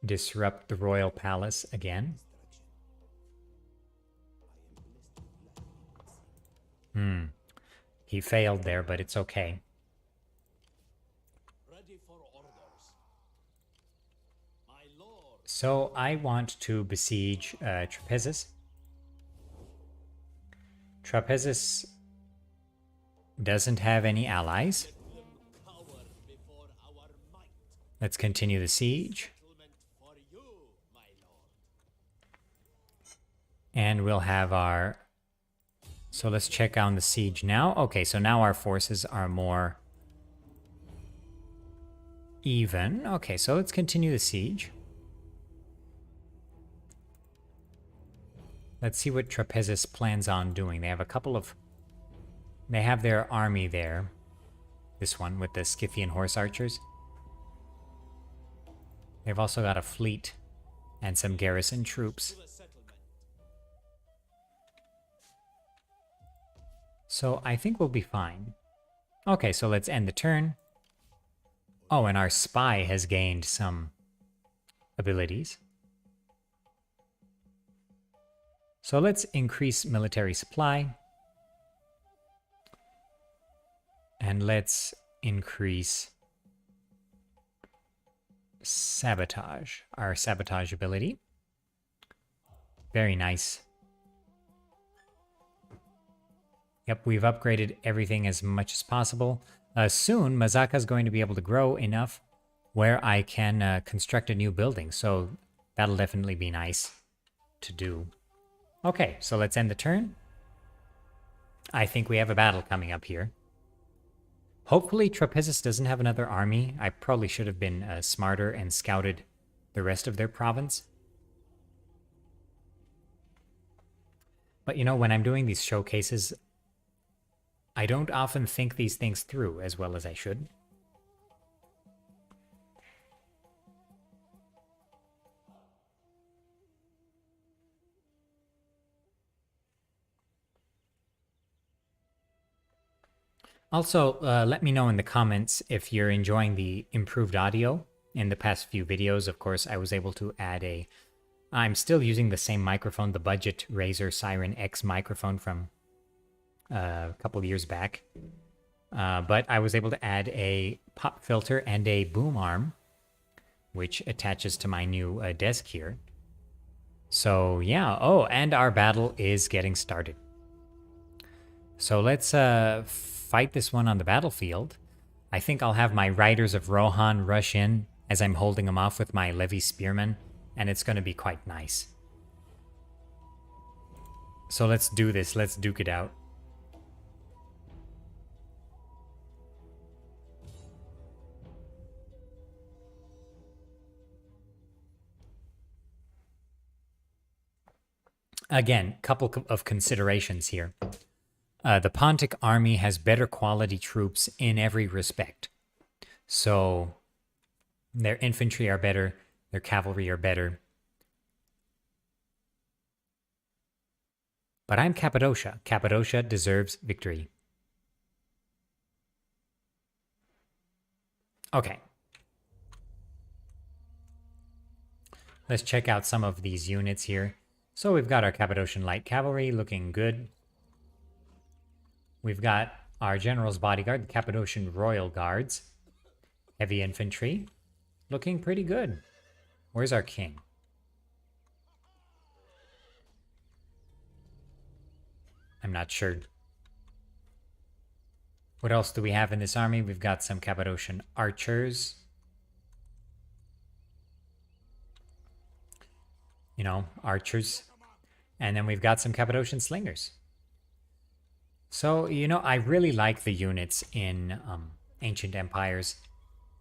S1: disrupt the royal palace again. He failed there, but it's okay.
S2: Ready for orders. My lord.
S1: So I want to besiege Trapezus. Trapezus doesn't have any allies.
S2: Let them cower before our might.
S1: Let's continue the siege.
S2: Settlement for you, my lord.
S1: And we'll have our... So let's check on the siege now. Okay, so now our forces are more even. Okay, so let's continue the siege. Let's see what Trapezus plans on doing. They have a couple of... They have their army there. This one with the Scythian horse archers. They've also got a fleet and some garrison troops.
S2: To the settlement.
S1: So I think we'll be fine. Okay, so let's end the turn. Oh, and our spy has gained some abilities. So let's increase military supply. And let's increase sabotage, our sabotage ability. Very nice. Yep, we've upgraded everything as much as possible. Soon, Mazaka's going to be able to grow enough where I can construct a new building. So that'll definitely be nice to do. Okay, so let's end the turn. I think we have a battle coming up here. Hopefully Trapezus doesn't have another army. I probably should have been smarter and scouted the rest of their province. But you know, when I'm doing these showcases, I don't often think these things through as well as I should. Also, let me know in the comments if you're enjoying the improved audio. In the past few videos, of course, I was able to add a... I'm still using the same microphone, the budget Razer Siren X microphone from a couple years back. But I was able to add a pop filter and a boom arm, which attaches to my new desk here. So yeah, oh, and our battle is getting started. So let's fight this one on the battlefield. I think I'll have my Riders of Rohan rush in as I'm holding them off with my Levy Spearmen, and it's going to be quite nice. So let's do this, let's duke it out. Again, couple of considerations here. The Pontic army has better quality troops in every respect. So their infantry are better, their cavalry are better. But I'm Cappadocia. Cappadocia deserves victory. Okay. Let's check out some of these units here. So we've got our Cappadocian Light Cavalry looking good. We've got our General's Bodyguard, the Cappadocian Royal Guards. Heavy Infantry. Looking pretty good. Where's our king? I'm not sure. What else do we have in this army? We've got some Cappadocian archers. You know, archers. And then we've got some Cappadocian slingers. So, you know, I really like the units in Ancient Empires.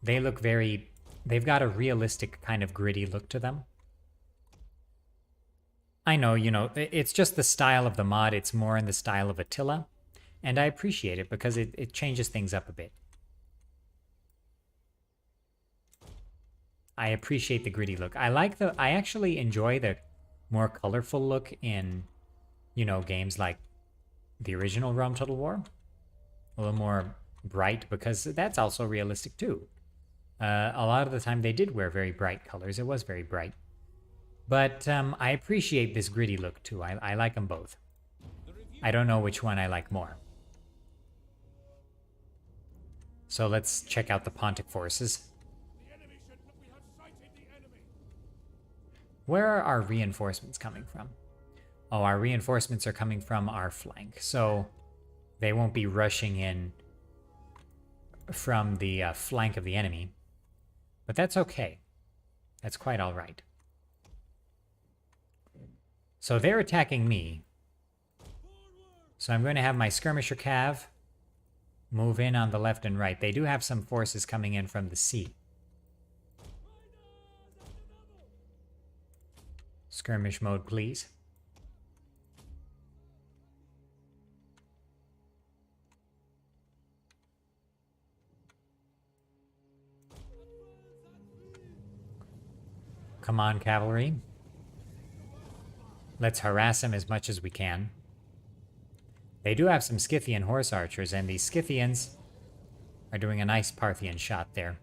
S1: They look very... They've got a realistic kind of gritty look to them. I know, you know, it's just the style of the mod. It's more in the style of Attila. And I appreciate it because it changes things up a bit. I appreciate the gritty look. I actually enjoy the more colorful look in, you know, games like the original Rome Total War. A little more bright because that's also realistic too. A lot of the time they did wear very bright colors. It was very bright. But I appreciate this gritty look too. I like them both. I don't know which one I like more. So let's check out the Pontic Forces. Where are our reinforcements coming from? Oh, our reinforcements are coming from our flank, so they won't be rushing in from the flank of the enemy. But that's okay. That's quite all right. So they're attacking me. So I'm going to have my skirmisher cav move in on the left and right. They do have some forces coming in from the sea. Skirmish mode, please. Come on, cavalry. Let's harass them as much as we can. They do have some Scythian horse archers, and these Scythians are doing a nice Parthian shot there.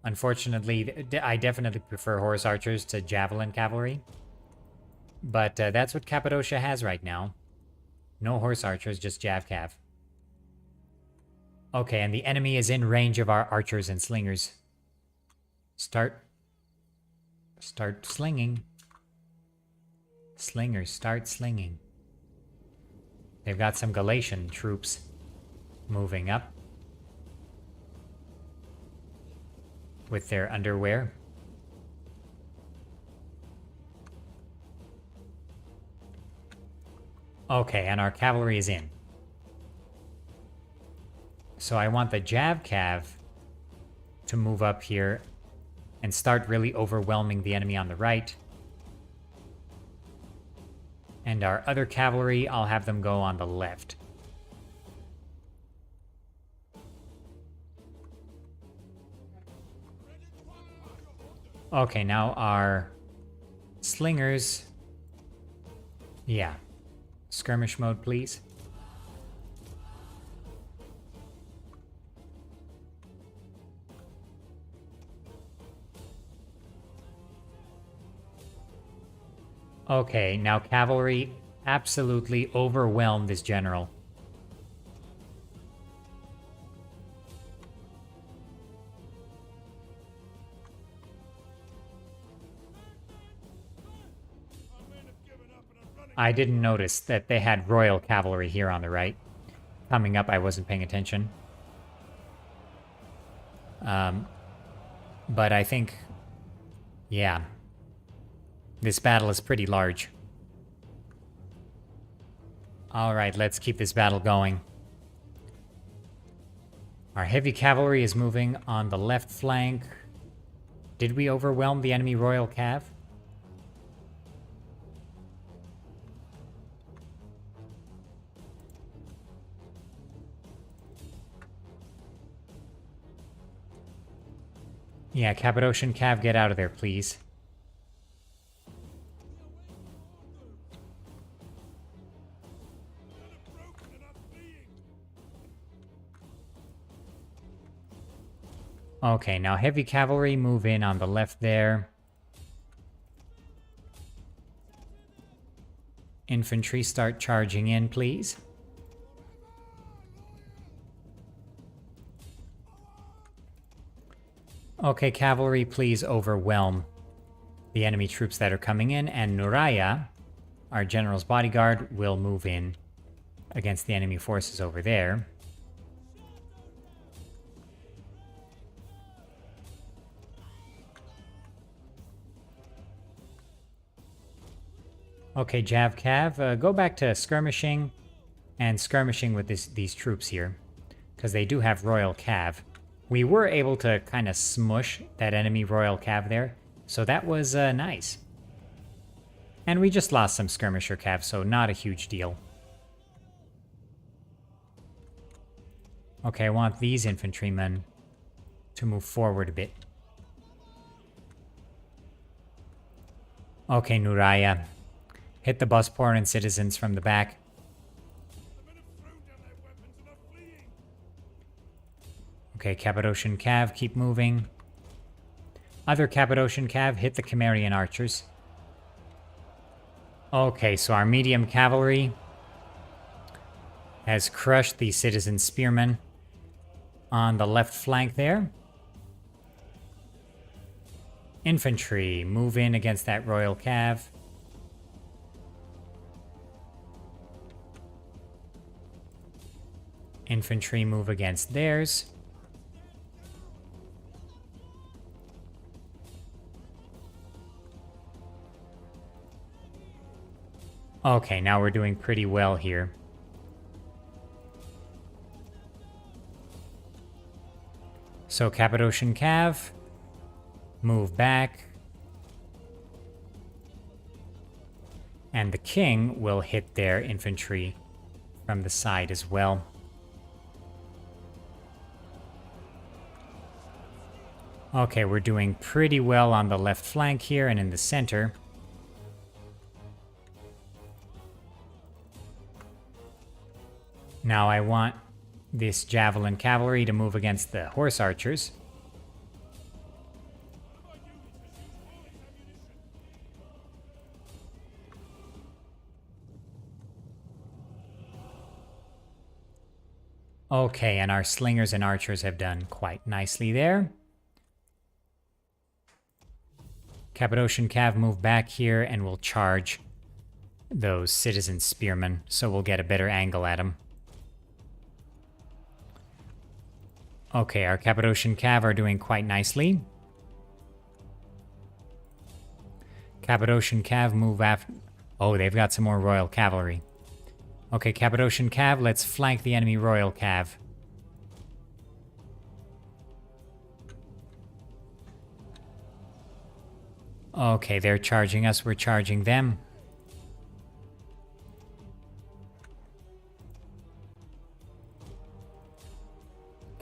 S1: Unfortunately, I definitely prefer horse archers to javelin cavalry. But that's what Cappadocia has right now. No horse archers, just jav cav. Okay, and the enemy is in range of our archers and slingers. Start slinging. Slingers, start slinging. They've got some Galatian troops moving up with their underwear. Okay, and our cavalry is in. So I want the Jav Cav to move up here and start really overwhelming the enemy on the right. And our other cavalry, I'll have them go on the left. Okay, now our slingers... Yeah. Skirmish mode, please. Okay, now cavalry absolutely overwhelmed this general. I didn't notice that they had royal cavalry here on the right. Coming up, I wasn't paying attention. But I think, yeah, this battle is pretty large. All right, let's keep this battle going. Our heavy cavalry is moving on the left flank. Did we overwhelm the enemy royal cav? Yeah, Cappadocian cav, get out of there, please. Okay, now heavy cavalry move in on the left there. Infantry start charging in, please. Okay, cavalry, please overwhelm the enemy troops that are coming in, and Nuraya, our general's bodyguard, will move in against the enemy forces over there. Okay, Jav Cav, go back to skirmishing and skirmishing with these troops here, because they do have Royal Cav. We were able to kind of smush that enemy Royal Cav there, so that was nice. And we just lost some skirmisher Cav, so not a huge deal. Okay, I want these infantrymen to move forward a bit. Okay, Nuraya. Hit the busport and citizens from the back. Okay, Cappadocian Cav, keep moving. Other Cappadocian Cav, hit the Cimmerian archers. Okay, so our medium cavalry has crushed the citizen spearmen. on the left flank there. Infantry, move in against that Royal Cav. Infantry move against theirs. Okay, now we're doing pretty well here. So Cappadocian Cav, move back. And the king will hit their infantry from the side as well. Okay, we're doing pretty well on the left flank here and in the center. Now I want this javelin cavalry to move against the horse archers. Okay, and our slingers and archers have done quite nicely there. Cappadocian Cav move back here and we'll charge those citizen spearmen, so we'll get a better angle at them. Okay, our Cappadocian Cav are doing quite nicely. Cappadocian Cav move after... Oh, they've got some more Royal Cavalry. Okay, Cappadocian Cav, let's flank the enemy Royal Cav. Okay, they're charging us, we're charging them.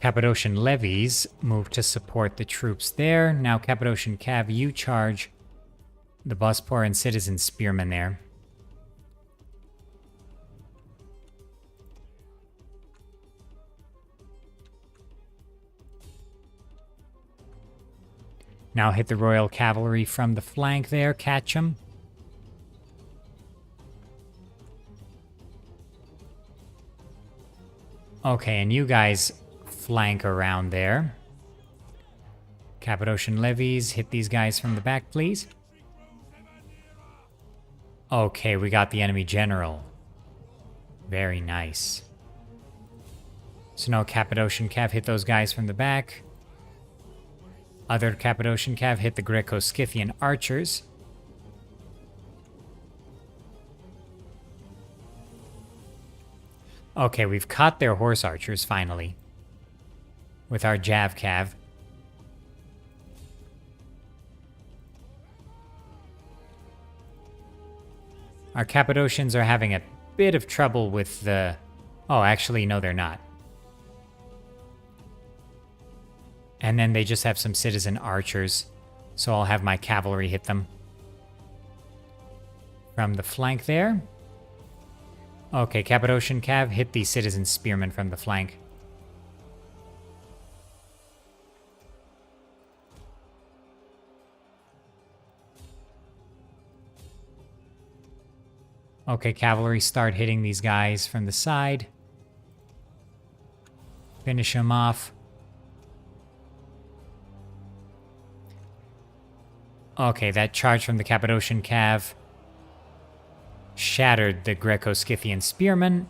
S1: Cappadocian levies move to support the troops there. Now Cappadocian Cav, you charge the Bospor and citizen spearmen there. Now hit the Royal Cavalry from the flank there, catch them. Okay, and you guys flank around there. Cappadocian levies, hit these guys from the back, please. Okay, we got the enemy general. Very nice. So now Cappadocian Cav hit those guys from the back. Other Cappadocian Cav hit the Greco-Scythian archers. Okay, we've caught their horse archers, finally. With our Jav Cav. Our Cappadocians are having a bit of trouble with the... Oh, actually, no, they're not. And then they just have some citizen archers, so I'll have my cavalry hit them. From the flank there. Okay, Cappadocian Cav, hit the citizen spearmen from the flank. Okay, cavalry, start hitting these guys from the side. Finish them off. Okay, that charge from the Cappadocian Cav shattered the Greco-Scythian spearmen,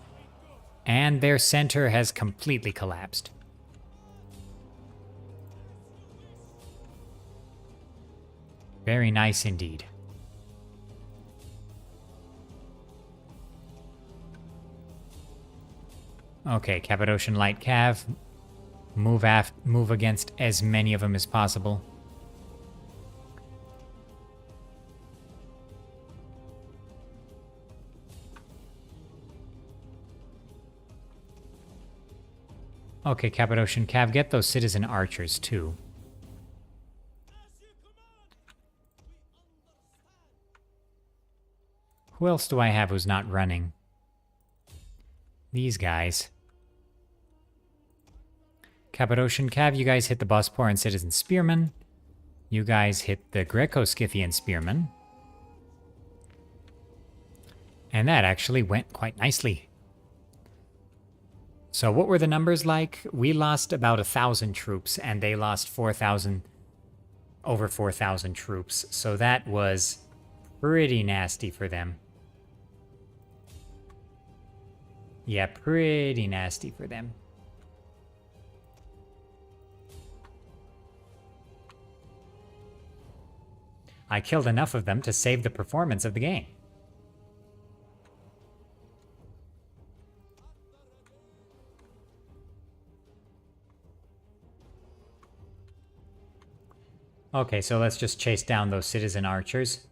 S1: and their center has completely collapsed. Very nice indeed. Okay, Cappadocian Light Cav, move against as many of them as possible. Okay, Cappadocian Cav, get those citizen archers too. Who else do I have who's not running? These guys. Cappadocian Cav, you guys hit the Bospor and citizen spearmen. You guys hit the Greco-Scythian spearmen. And that actually went quite nicely. So what were the numbers like? We lost about 1,000 troops, and they lost 4,000, over 4,000 troops. So that was pretty nasty for them. Yeah, pretty nasty for them. I killed enough of them to save the performance of the game. Okay, so let's just chase down those citizen archers.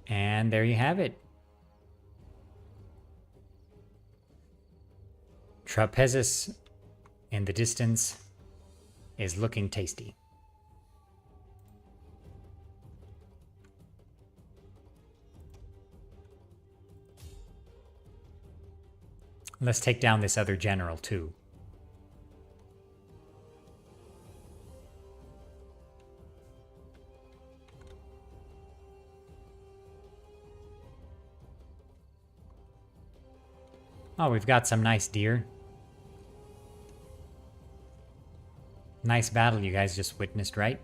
S1: And there you have it. Trapezis in the distance is looking tasty. Let's take down this other general too. Oh, we've got some nice deer. Nice battle you guys just witnessed, right?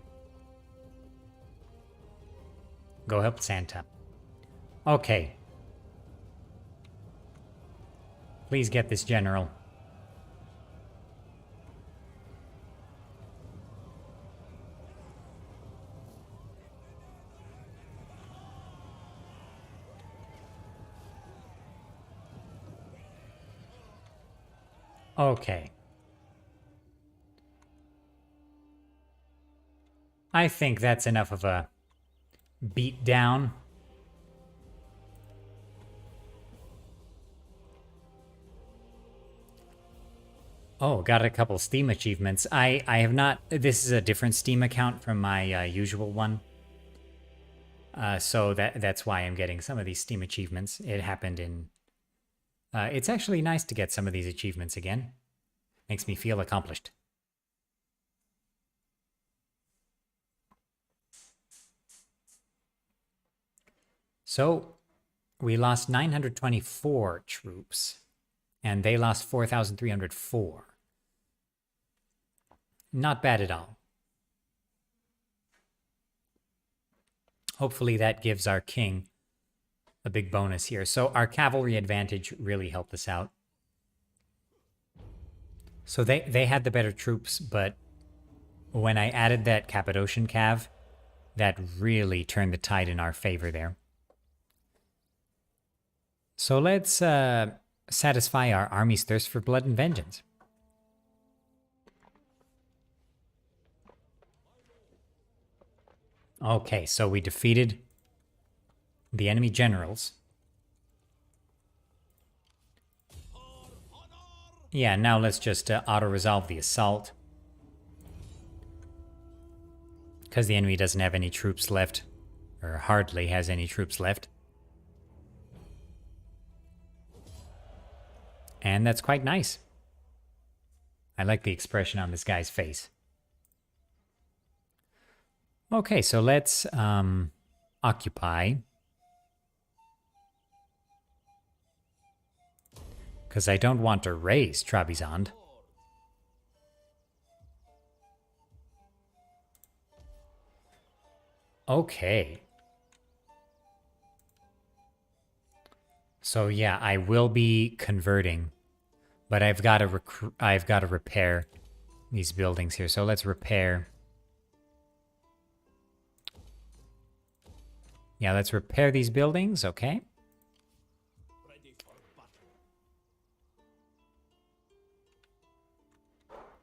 S1: Go help Santa. Okay. Please get this general. Okay. I think that's enough of a beat down. Oh, got a couple Steam achievements. I have not... This is a different Steam account from my usual one. So that's why I'm getting some of these Steam achievements. It happened in... it's actually nice to get some of these achievements again. Makes me feel accomplished. So, we lost 924 troops, and they lost 4,304. Not bad at all. Hopefully that gives our king a big bonus here. So our cavalry advantage really helped us out. So they had the better troops, but when I added that Cappadocian cav, that really turned the tide in our favor there. So let's satisfy our army's thirst for blood and vengeance. Okay, so we defeated the enemy generals. Yeah, now let's just auto-resolve the assault. Because the enemy doesn't have any troops left, or hardly has any troops left. And that's quite nice. I like the expression on this guy's face. Okay, so let's occupy. Because I don't want to raise Trabizond. Okay. So yeah, I will be converting, but I've got to repair these buildings here. So let's repair. Yeah, let's repair these buildings. Okay.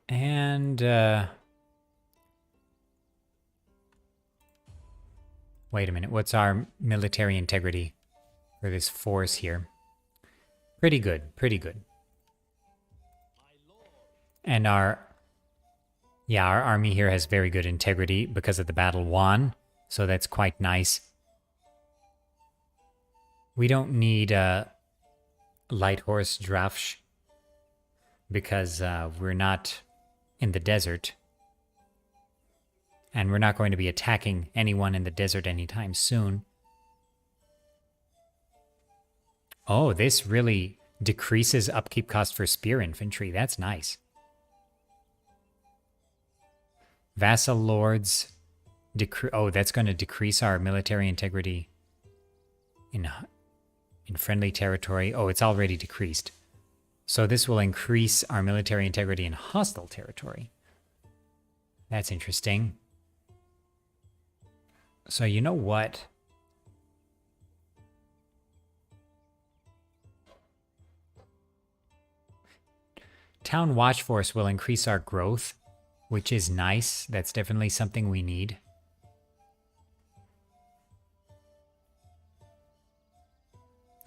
S1: And wait a minute. What's our military integrity for this force here? Pretty good. Pretty good. And our army here has very good integrity because of the battle won. So that's quite nice. We don't need light horse Drafsh because we're not in the desert. And we're not going to be attacking anyone in the desert anytime soon. Oh, this really decreases upkeep cost for spear infantry. That's nice. Vassal lords. Oh, that's going to decrease our military integrity in friendly territory. Oh, it's already decreased. So this will increase our military integrity in hostile territory. That's interesting. So you know what? Town Watch Force will increase our growth, which is nice. That's definitely something we need.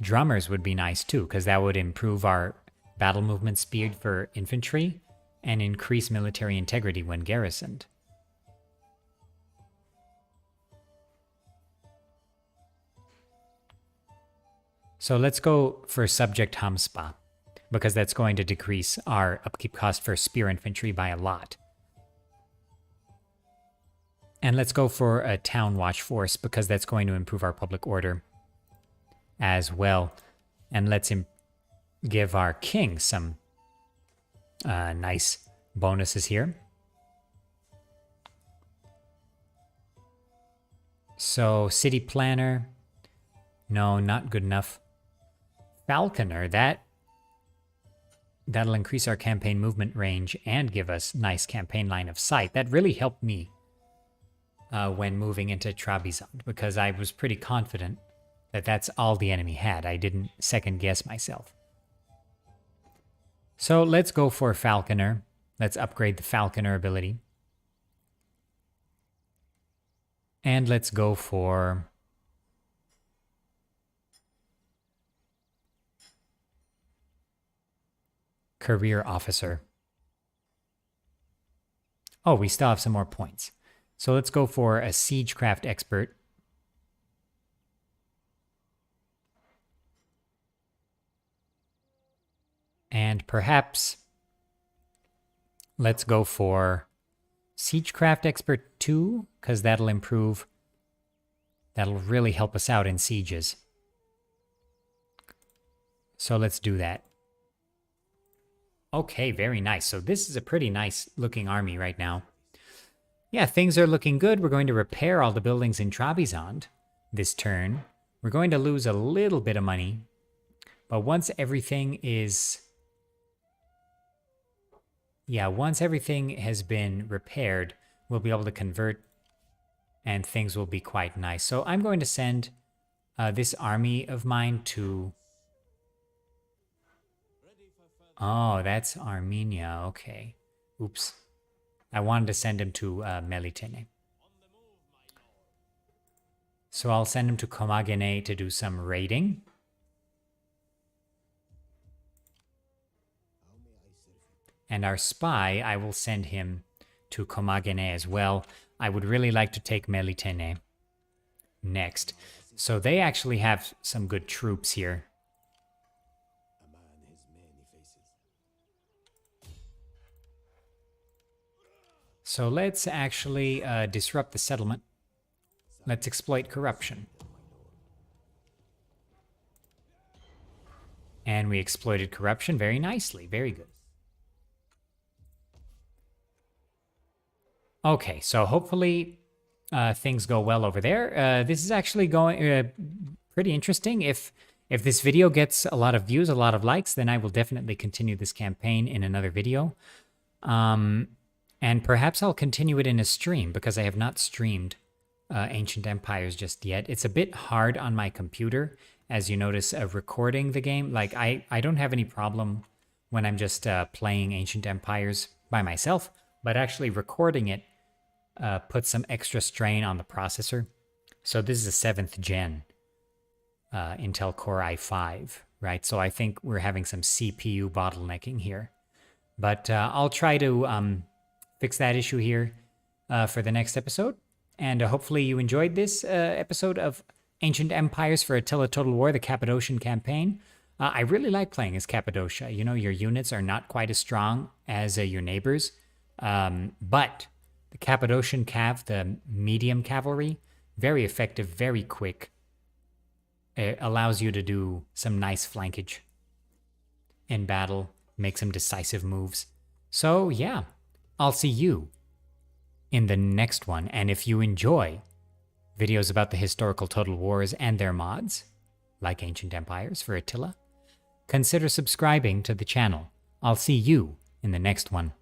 S1: Drummers would be nice too, because that would improve our battle movement speed for infantry and increase military integrity when garrisoned. So let's go for Subject Hamspa, because that's going to decrease our upkeep cost for spear infantry by a lot. And let's go for a Town Watch Force, because that's going to improve our public order as well. And let's give our king some nice bonuses here. So city planner, no, not good enough. Falconer, that'll increase our campaign movement range and give us nice campaign line of sight. That really helped me when moving into Trabizond, because I was pretty confident that that's all the enemy had. I didn't second guess myself. So let's go for Falconer. Let's upgrade the Falconer ability. And let's go for Career Officer. Oh, we still have some more points. So let's go for a Siegecraft Expert. And perhaps let's go for Siegecraft Expert 2, because that'll really help us out in sieges. So let's do that. Okay, very nice. So this is a pretty nice looking army right now. Yeah, things are looking good. We're going to repair all the buildings in Trabizond this turn. We're going to lose a little bit of money, but once everything is... Yeah, once everything has been repaired, we'll be able to convert and things will be quite nice. So I'm going to send this army of mine to... Oh, that's Armenia. Okay. Oops. I wanted to send him to Melitene. So I'll send him to Komagane to do some raiding. And our spy, I will send him to Komagane as well. I would really like to take Melitene next. So they actually have some good troops here. So let's actually disrupt the settlement. Let's exploit corruption. And we exploited corruption very nicely. Very good. Okay, so hopefully things go well over there. This is actually going pretty interesting. If this video gets a lot of views, a lot of likes, then I will definitely continue this campaign in another video. And perhaps I'll continue it in a stream, because I have not streamed Ancient Empires just yet. It's a bit hard on my computer, as you notice, recording the game. Like, I don't have any problem when I'm just playing Ancient Empires by myself, but actually recording it puts some extra strain on the processor. So this is a 7th gen Intel Core i5, right? So I think we're having some CPU bottlenecking here. But I'll try to fix that issue here for the next episode. And hopefully you enjoyed this episode of Ancient Empires for Attila Total War, the Cappadocian campaign. I really like playing as Cappadocia. You know, your units are not quite as strong as your neighbors. But the Cappadocian Cav, the medium cavalry, very effective, very quick. It allows you to do some nice flankage in battle, make some decisive moves. So yeah, I'll see you in the next one. And if you enjoy videos about the historical Total Wars and their mods, like Ancient Empires for Attila, consider subscribing to the channel. I'll see you in the next one.